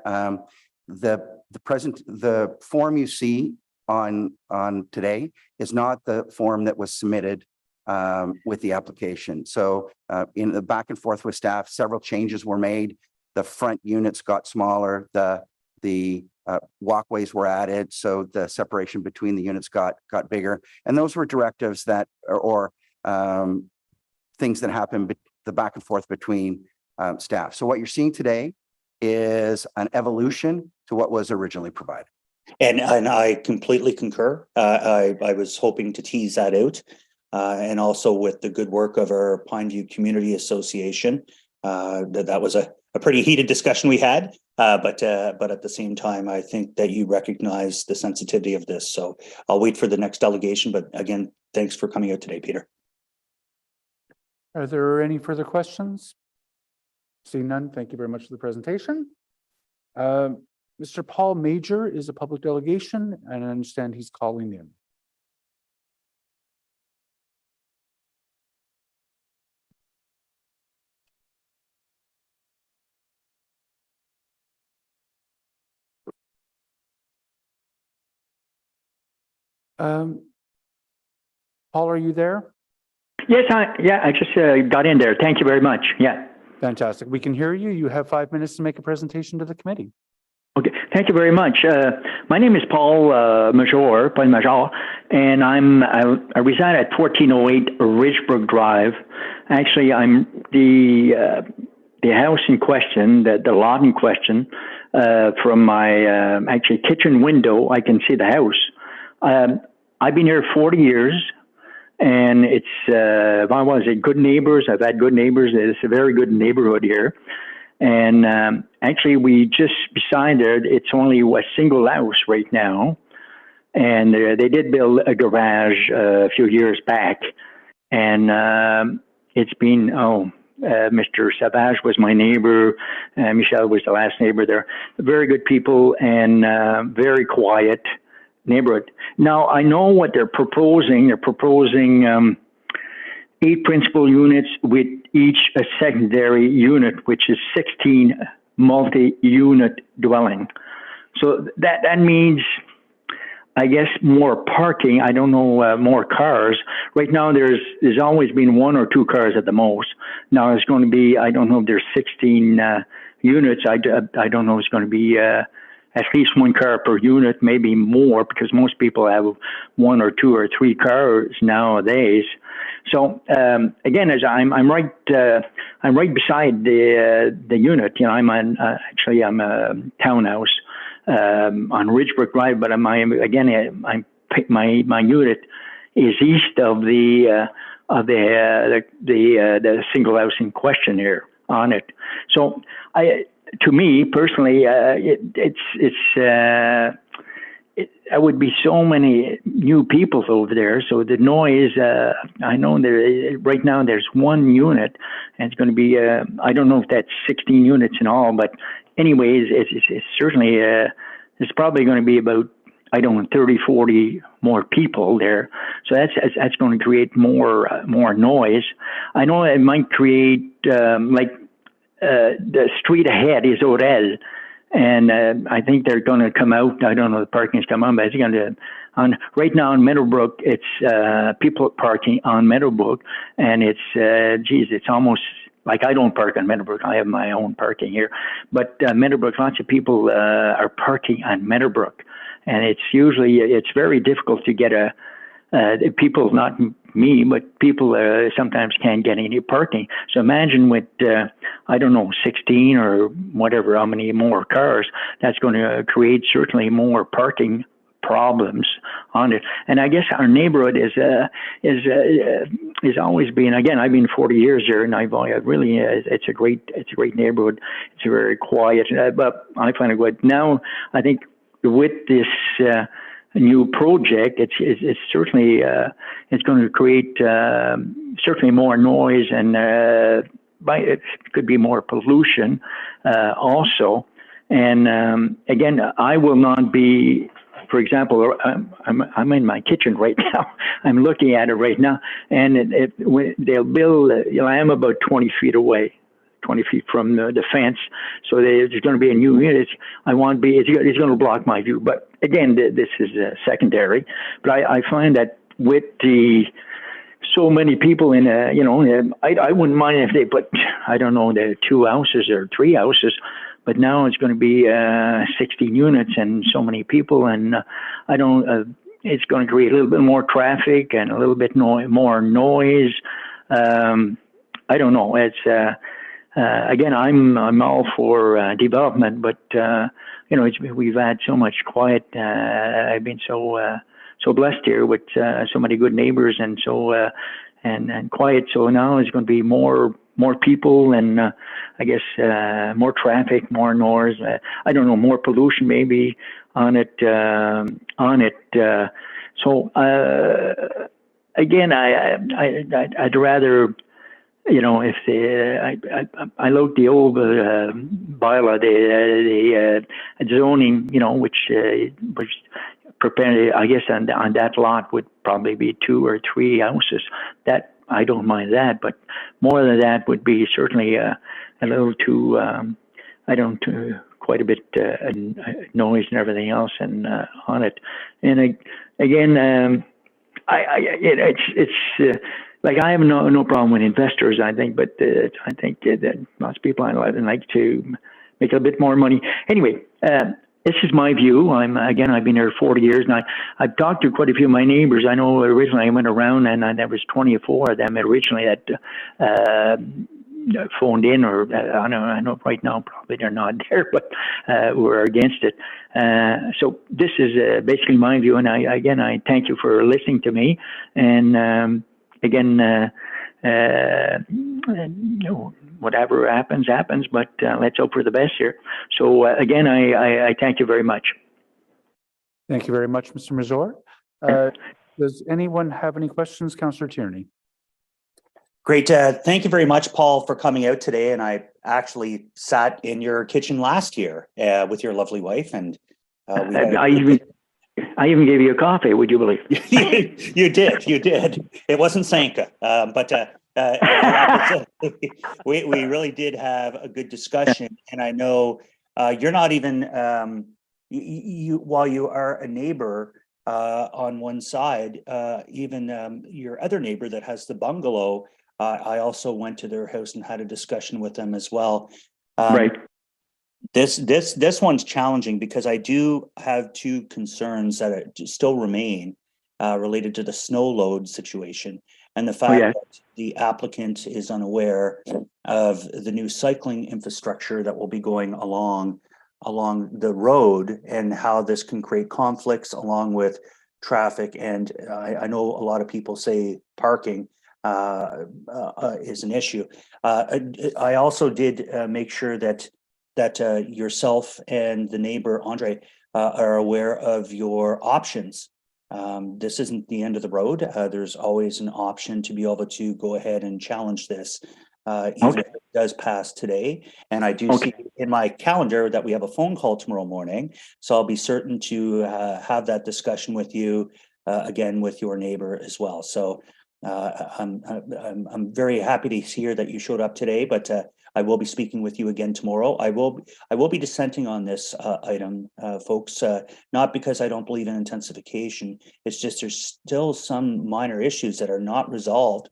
the form you see on today is not the form that was submitted with the application. So in the back and forth with staff, several changes were made. The front units got smaller. The walkways were added, so the separation between the units got bigger. And those were directives that or things that happened the back and forth between staff. So what you're seeing today is an evolution to what was originally provided. And I completely concur. I was hoping to tease that out. And also with the good work of our Pineview Community Association, that was a pretty heated discussion we had. But at the same time, I think that you recognize the sensitivity of this. So I'll wait for the next delegation. But again, thanks for coming out today, Peter. Are there any further questions? Seeing none, thank you very much for the presentation. Mr. Paul Major is a public delegation, and I understand he's calling in. Paul, are you there? Yes, I just got in there. Thank you very much. Yeah. Fantastic. We can hear you. You have 5 minutes to make a presentation to the committee. Okay. Thank you very much. My name is Paul Major, and I reside at 1408 Ridgebrook Drive. Actually, I'm the house in question, the lot in question. From my actually kitchen window, I can see the house. I've been here 40 years. and it's, I was it good neighbors. I've had good neighbors. It's a very good neighborhood here. And actually, we just beside there, it's only a single house right now. And they did build a garage a few years back. And it's been, Mr. Savage was my neighbor. Michelle was the last neighbor there. Very good people and very quiet neighborhood. Now, I know what they're proposing. They're proposing 8 principal units with each a secondary unit, which is 16 multi-unit dwelling. So that means, I guess, more parking. I don't know, more cars. Right now, there's always been 1 or 2 cars at the most. Now it's going to be, I don't know if there's 16 units. I don't know. It's going to be at least 1 car per unit, maybe more, because most people have 1 or 2 or 3 cars nowadays. So again, as I'm right beside the unit. You know, I'm on actually I'm a townhouse on Ridgebrook Drive, but my unit is east of the single house in question here on it. So to me personally, I would be so many new people over there. So the noise, I know there right now there's 1 unit, and it's going to be, I don't know if that's 16 units in all, but anyways, it's certainly, it's probably going to be about, I don't know, 30, 40 more people there. So that's going to create more noise. I know it might create, the street ahead is Odell. And I think they're going to come out. I don't know the parking's come on, but it's going to right now in Meadowbrook. It's people parking on Meadowbrook, and it's it's almost like I don't park on Meadowbrook. I have my own parking here, but Meadowbrook, lots of people are parking on Meadowbrook, and it's very difficult to get people, not me, but people sometimes can't get any parking. So imagine with, I don't know, 16 or whatever, how many more cars, that's going to create certainly more parking problems on it. And I guess our neighborhood is always been, again, I've been 40 years here, and I've really, it's a great neighborhood. It's very quiet, but I find it good. Now, I think with this, new project, it's certainly it's going to create certainly more noise, and it could be more pollution also. And again, I will not be, for example, I'm in my kitchen right now. I'm looking at it right now, and they'll build. I am about 20 feet away. 20 feet from the fence, so there's going to be a new unit. It's going to block my view. But again, this is secondary. But I find that with so many people in I wouldn't mind if they put, I don't know, the 2 houses or 3 houses, but now it's going to be 16 units and so many people, and it's going to create a little bit more traffic and a little bit more noise. I don't know. It's again, I'm all for development, but we've had so much quiet. I've been so blessed here with so many good neighbors and so and quiet. So now it's going to be more people, and I guess more traffic, more noise. I don't know, more pollution maybe on it. So again, I'd rather. If I look the old bylaw, the zoning, which prepared, I guess on that lot would probably be 2 or 3 houses. That I don't mind that, but more than that would be certainly a little too. Quite a bit noise and everything else, and on it. And again, it's. Like I have no problem with investors, I think, but I think that lots of people like to make a bit more money. Anyway, this is my view. I've been here 40 years, and I've talked to quite a few of my neighbors. I know originally I went around, and there was 24 of them originally that phoned in, or I know right now probably they're not there, but who are against it. So this is basically my view, and I thank you for listening to me. And again, whatever happens, but let's hope for the best here. So again, I thank you very much. Thank you very much, Mr. Major. Does anyone have any questions, Councillor Tierney? Great. Thank you very much, Paul, for coming out today. And I actually sat in your kitchen last year with your lovely wife, and I even gave you a coffee. Would you believe? You did. It wasn't Sanka, but we really did have a good discussion. And I know you're not even you while you are a neighbor on one side, even your other neighbor that has the bungalow. I also went to their house and had a discussion with them as well. Right. This one's challenging because I do have two concerns that still remain related to the snow load situation and the fact that the applicant is unaware of the new cycling infrastructure that will be going along the road and how this can create conflicts along with traffic. And I know a lot of people say parking is an issue. I also did make sure that yourself and the neighbor, Andre, are aware of your options. This isn't the end of the road. There's always an option to be able to go ahead and challenge this, even if it does pass today. And I do see in my calendar that we have a phone call tomorrow morning. So I'll be certain to have that discussion with you again with your neighbor as well. So I'm very happy to hear that you showed up today, but I will be speaking with you again tomorrow. I will be dissenting on this item, folks, not because I don't believe in intensification. It's just there's still some minor issues that are not resolved,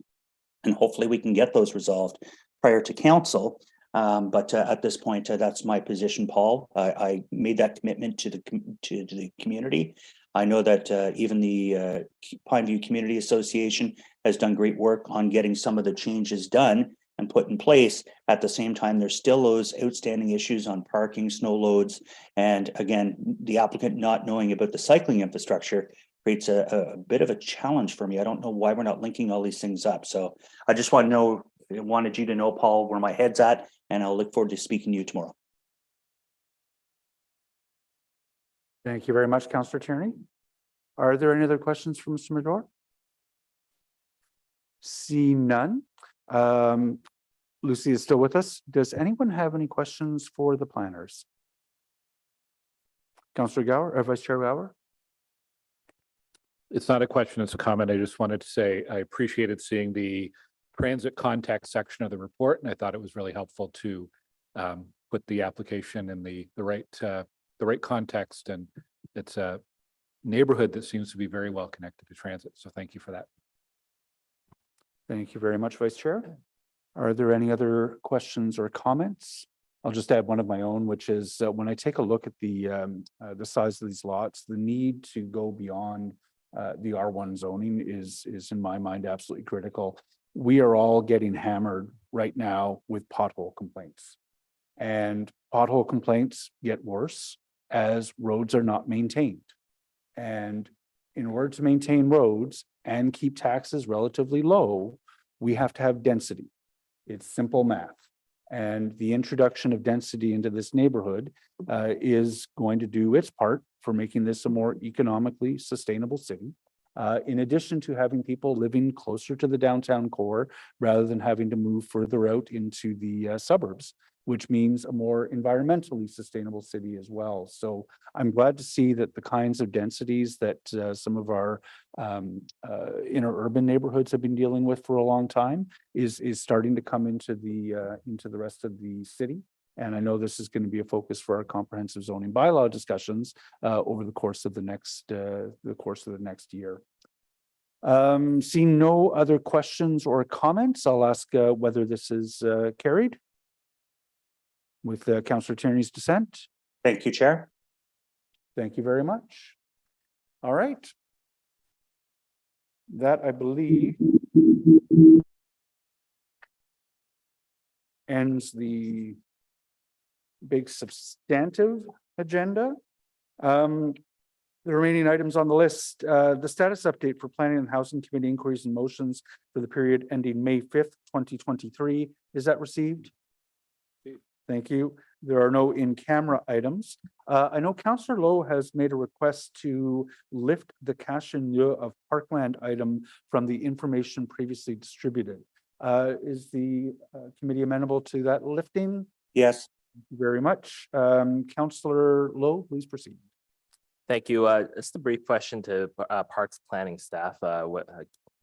and hopefully we can get those resolved prior to council. But at this point, that's my position, Paul. I made that commitment to the community. I know that even the Pineview Community Association has done great work on getting some of the changes done and put in place. At the same time, there's still those outstanding issues on parking, snow loads, and again, the applicant not knowing about the cycling infrastructure creates a bit of a challenge for me. I don't know why we're not linking all these things up. So I just wanted you to know, Paul, where my head's at, and I'll look forward to speaking to you tomorrow. Thank you very much, Councillor Tierney. Are there any other questions from Mr. Mador? See none. Lucy is still with us. Does anyone have any questions for the planners? Councillor Gower, Vice Chair Gower? It's not a question, it's a comment. I just wanted to say I appreciated seeing the transit context section of the report, and I thought it was really helpful to put the application in the right context, and it's a neighborhood that seems to be very well connected to transit. So thank you for that. Thank you very much, Vice Chair. Are there any other questions or comments? I'll just add one of my own, which is when I take a look at the size of these lots, the need to go beyond the R1 zoning is in my mind absolutely critical. We are all getting hammered right now with pothole complaints, and pothole complaints get worse as roads are not maintained. And in order to maintain roads and keep taxes relatively low, we have to have density. It's simple math. And the introduction of density into this neighborhood is going to do its part for making this a more economically sustainable city. In addition to having people living closer to the downtown core rather than having to move further out into the suburbs, which means a more environmentally sustainable city as well. So I'm glad to see that the kinds of densities that some of our inner urban neighborhoods have been dealing with for a long time is starting to come into the rest of the city. And I know this is going to be a focus for our comprehensive zoning bylaw discussions over the course of the next year. Seeing no other questions or comments, I'll ask whether this is carried with Councillor Tierney's dissent. Thank you, Chair. Thank you very much. All right. That, I believe, ends the big substantive agenda. The remaining items on the list, the status update for Planning and Housing Committee inquiries and motions for the period ending May 5th, 2023. Is that received? Thank you. There are no in-camera items. I know Councillor Lowe has made a request to lift the cash in lieu of parkland item from the information previously distributed. Is the committee amenable to that lifting? Yes. Thank you very much. Councillor Lowe, please proceed. Thank you. Just a brief question to Parks Planning staff,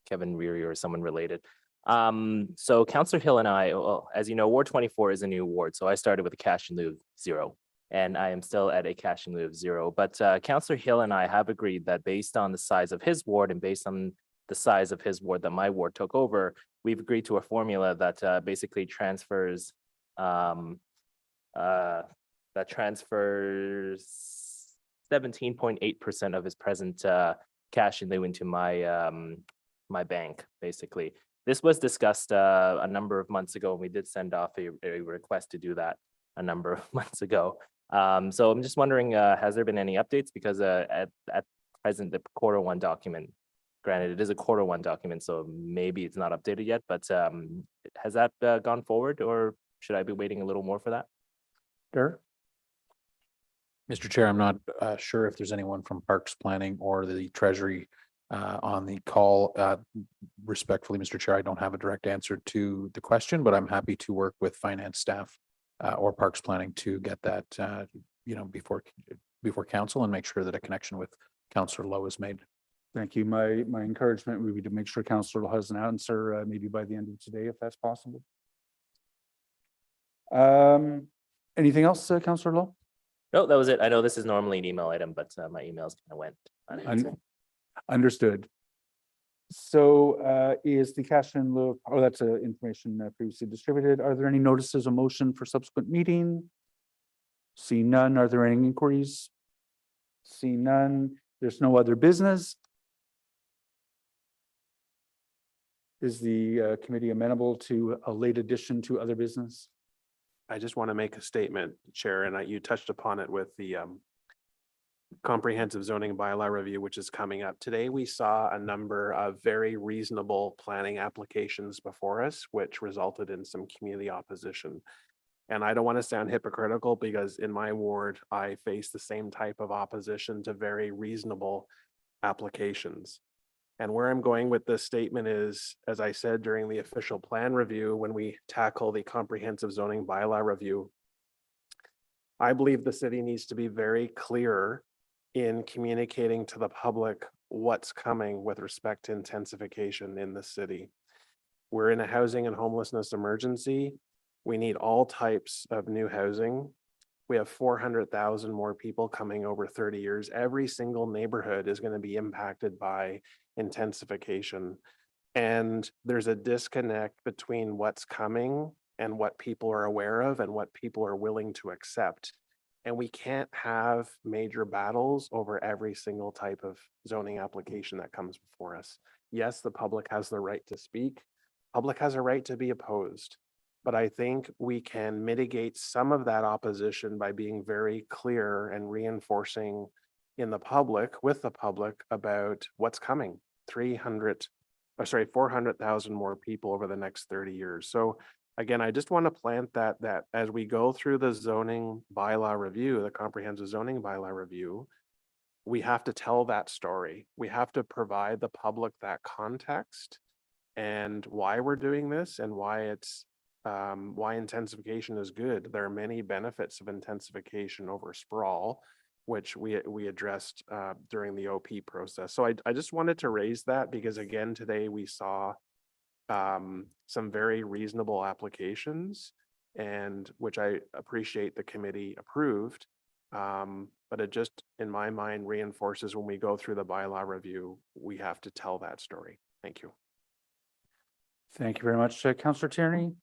Kevin Reary or someone related. So Councillor Hill and I, well, as you know, Ward 24 is a new ward. So I started with a cash in lieu of 0, and I am still at a cash in lieu of 0. But Councillor Hill and I have agreed that based on the size of his ward and based on the size of his ward that my ward took over, we've agreed to a formula that basically transfers 17.8% of his present cash in lieu into my my bank, basically. This was discussed a number of months ago, and we did send off a request to do that a number of months ago. So I'm just wondering, has there been any updates? Because at present, the Q1 document, granted, it is a Q1 document, so maybe it's not updated yet, but has that gone forward, or should I be waiting a little more for that? Sure. Mr. Chair, I'm not sure if there's anyone from Parks Planning or the Treasury on the call. Respectfully, Mr. Chair, I don't have a direct answer to the question, but I'm happy to work with finance staff or Parks Planning to get that, before council and make sure that a connection with Councillor Lowe is made. Thank you. My encouragement would be to make sure Councillor Lowe has an answer maybe by the end of today, if that's possible. Anything else, Councillor Lowe? No, that was it. I know this is normally an email item, but my emails kind of went unanswered. Understood. So is the cash in lieu, that's information previously distributed. Are there any notices of motion for subsequent meeting? See none. Are there any inquiries? See none. There's no other business. Is the committee amenable to a late addition to other business? I just want to make a statement, Chair, and you touched upon it with the comprehensive zoning bylaw review, which is coming up. Today, we saw a number of very reasonable planning applications before us, which resulted in some community opposition. And I don't want to sound hypocritical because in my ward, I face the same type of opposition to very reasonable applications. And where I'm going with this statement is, as I said during the official plan review, when we tackle the comprehensive zoning bylaw review, I believe the city needs to be very clear in communicating to the public what's coming with respect to intensification in the city. We're in a housing and homelessness emergency. We need all types of new housing. We have 400,000 more people coming over 30 years. Every single neighborhood is going to be impacted by intensification. And there's a disconnect between what's coming and what people are aware of and what people are willing to accept. And we can't have major battles over every single type of zoning application that comes before us. Yes, the public has the right to speak. Public has a right to be opposed. But I think we can mitigate some of that opposition by being very clear and reinforcing with the public about what's coming. 400,000 more people over the next 30 years. So again, I just want to plant that as we go through the zoning bylaw review, the comprehensive zoning bylaw review, we have to tell that story. We have to provide the public that context and why we're doing this and why intensification is good. There are many benefits of intensification over sprawl, which we addressed during the OP process. So I just wanted to raise that because again, today we saw some very reasonable applications and which I appreciate the committee approved. But it just, in my mind, reinforces when we go through the bylaw review, we have to tell that story. Thank you. Thank you very much, Councillor Tierney.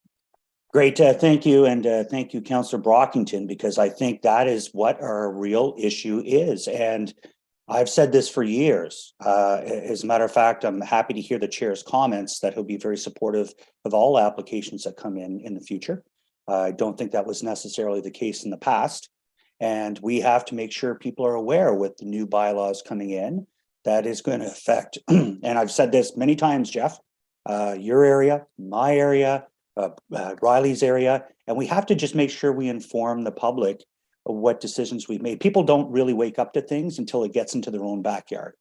Great, thank you, and thank you, Councillor Brockington, because I think that is what our real issue is. And I've said this for years. As a matter of fact, I'm happy to hear the chair's comments that he'll be very supportive of all applications that come in the future. I don't think that was necessarily the case in the past. And we have to make sure people are aware with the new bylaws coming in, that is going to affect, and I've said this many times, Jeff, your area, my area, Riley's area, and we have to just make sure we inform the public of what decisions we've made. People don't really wake up to things until it gets into their own backyard.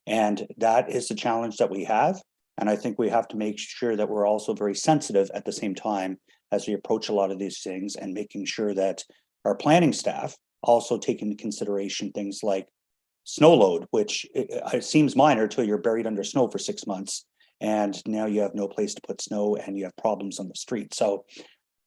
And that is the challenge that we have. And I think we have to make sure that we're also very sensitive at the same time as we approach a lot of these things, and making sure that our planning staff also take into consideration things like snow load, which it seems minor till you're buried under snow for 6 months. And now you have no place to put snow and you have problems on the street. So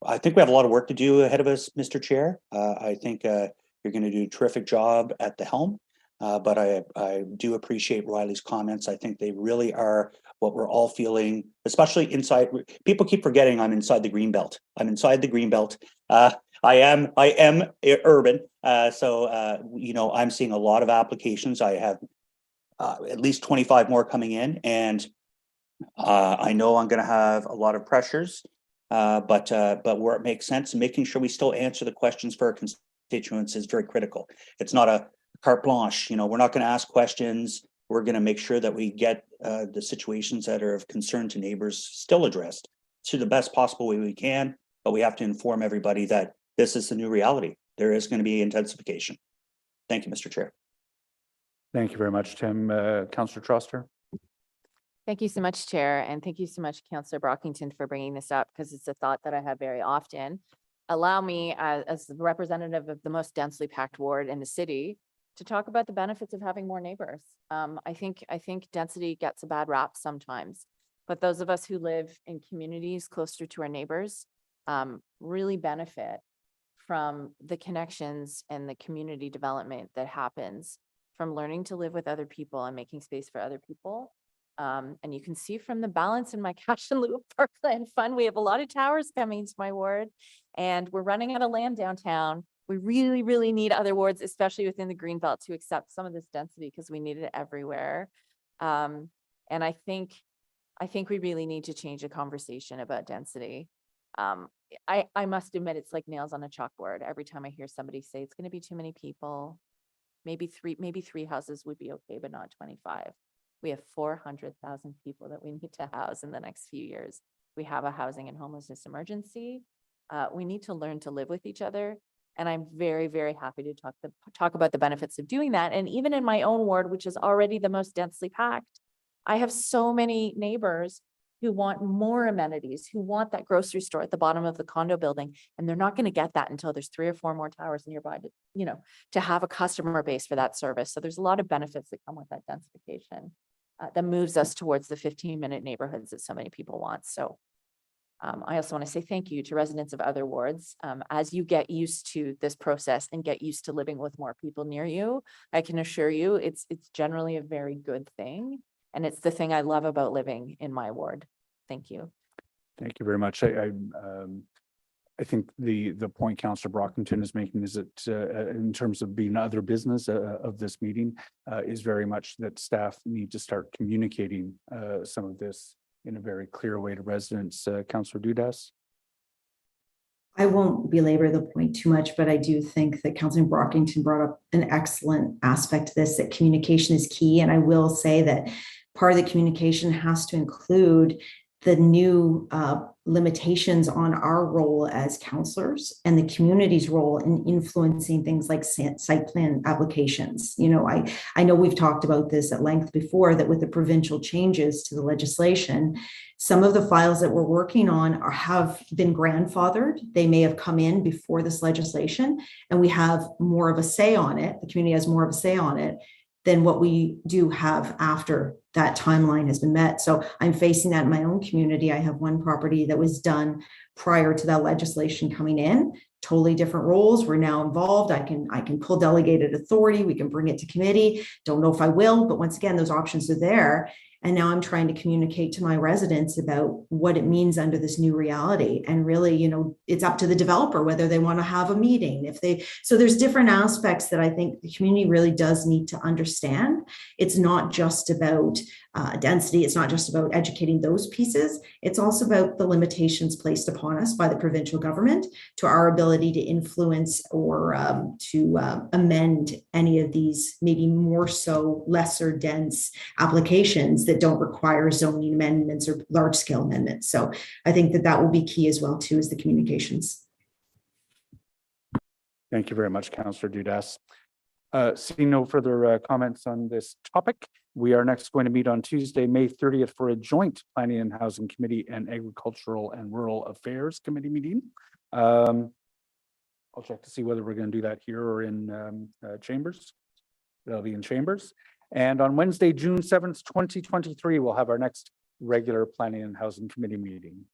I think we have a lot of work to do ahead of us, Mr. Chair. I think you're going to do a terrific job at the helm. But I do appreciate Riley's comments. I think they really are what we're all feeling, especially inside. People keep forgetting I'm inside the Greenbelt. I'm inside the Greenbelt. I am urban. You know, I'm seeing a lot of applications. I have at least 25 more coming in, and I know I'm going to have a lot of pressures. But where it makes sense, and making sure we still answer the questions for our constituents is very critical. It's not a carte blanche. You know, we're not going to ask questions. We're going to make sure that we get the situations that are of concern to neighbors still addressed to the best possible way we can. But we have to inform everybody that this is the new reality. There is going to be intensification. Thank you, Mr. Chair. Thank you very much, Tim. Councillor Troster. Thank you so much, Chair, and thank you so much, Councillor Brockington, for bringing this up, because it's a thought that I have very often. Allow me, as the representative of the most densely packed ward in the city, to talk about the benefits of having more neighbors. I think density gets a bad rap sometimes, but those of us who live in communities closer to our neighbors really benefit from the connections and the community development that happens from learning to live with other people and making space for other people. And you can see from the balance in my cash in lieu of Parkland Fund, we have a lot of towers coming to my ward, and we're running out of land downtown. We really, really need other wards, especially within the Greenbelt, to accept some of this density, because we need it everywhere. And I think we really need to change the conversation about density. I must admit, it's like nails on a chalkboard. Every time I hear somebody say it's going to be too many people, maybe three houses would be okay, but not 25. We have 400,000 people that we need to house in the next few years. We have a housing and homelessness emergency. We need to learn to live with each other. And I'm very, very happy to talk about the benefits of doing that. And even in my own ward, which is already the most densely packed, I have so many neighbors who want more amenities, who want that grocery store at the bottom of the condo building. And they're not going to get that until there's 3 or 4 more towers nearby to, you know, to have a customer base for that service. So there's a lot of benefits that come with that densification that moves us towards the 15-minute neighborhoods that so many people want. So I also want to say thank you to residents of other wards. As you get used to this process and get used to living with more people near you, I can assure you it's generally a very good thing. And it's the thing I love about living in my ward. Thank you. Thank you very much. I think the point Councillor Brockington is making is that in terms of being other business of this meeting is very much that staff need to start communicating some of this in a very clear way to residents. Councillor Dudas. I won't belabor the point too much, but I do think that Councillor Brockington brought up an excellent aspect to this, that communication is key. And I will say that part of the communication has to include the new limitations on our role as councillors and the community's role in influencing things like site plan applications. You know, I know we've talked about this at length before, that with the provincial changes to the legislation, some of the files that we're working on have been grandfathered. They may have come in before this legislation, and we have more of a say on it. The community has more of a say on it than what we do have after that timeline has been met. So I'm facing that in my own community. I have one property that was done prior to that legislation coming in, totally different roles. We're now involved. I can pull delegated authority. We can bring it to committee. Don't know if I will, but once again, those options are there. And now I'm trying to communicate to my residents about what it means under this new reality. And really, you know, it's up to the developer whether they want to have a meeting. So there's different aspects that I think the community really does need to understand. It's not just about density. It's not just about educating those pieces. It's also about the limitations placed upon us by the provincial government to our ability to influence or to amend any of these maybe more so lesser dense applications that don't require zoning amendments or large scale amendments. So I think that that will be key as well too, is the communications. Thank you very much, Councillor Dudas. Seeing no further comments on this topic, we are next going to meet on Tuesday, May 30th for a joint Planning and Housing Committee and Agricultural and Rural Affairs Committee meeting. I'll check to see whether we're going to do that here or in Chambers. That'll be in Chambers. And on Wednesday, June 7th, 2023, we'll have our next regular Planning and Housing Committee meeting.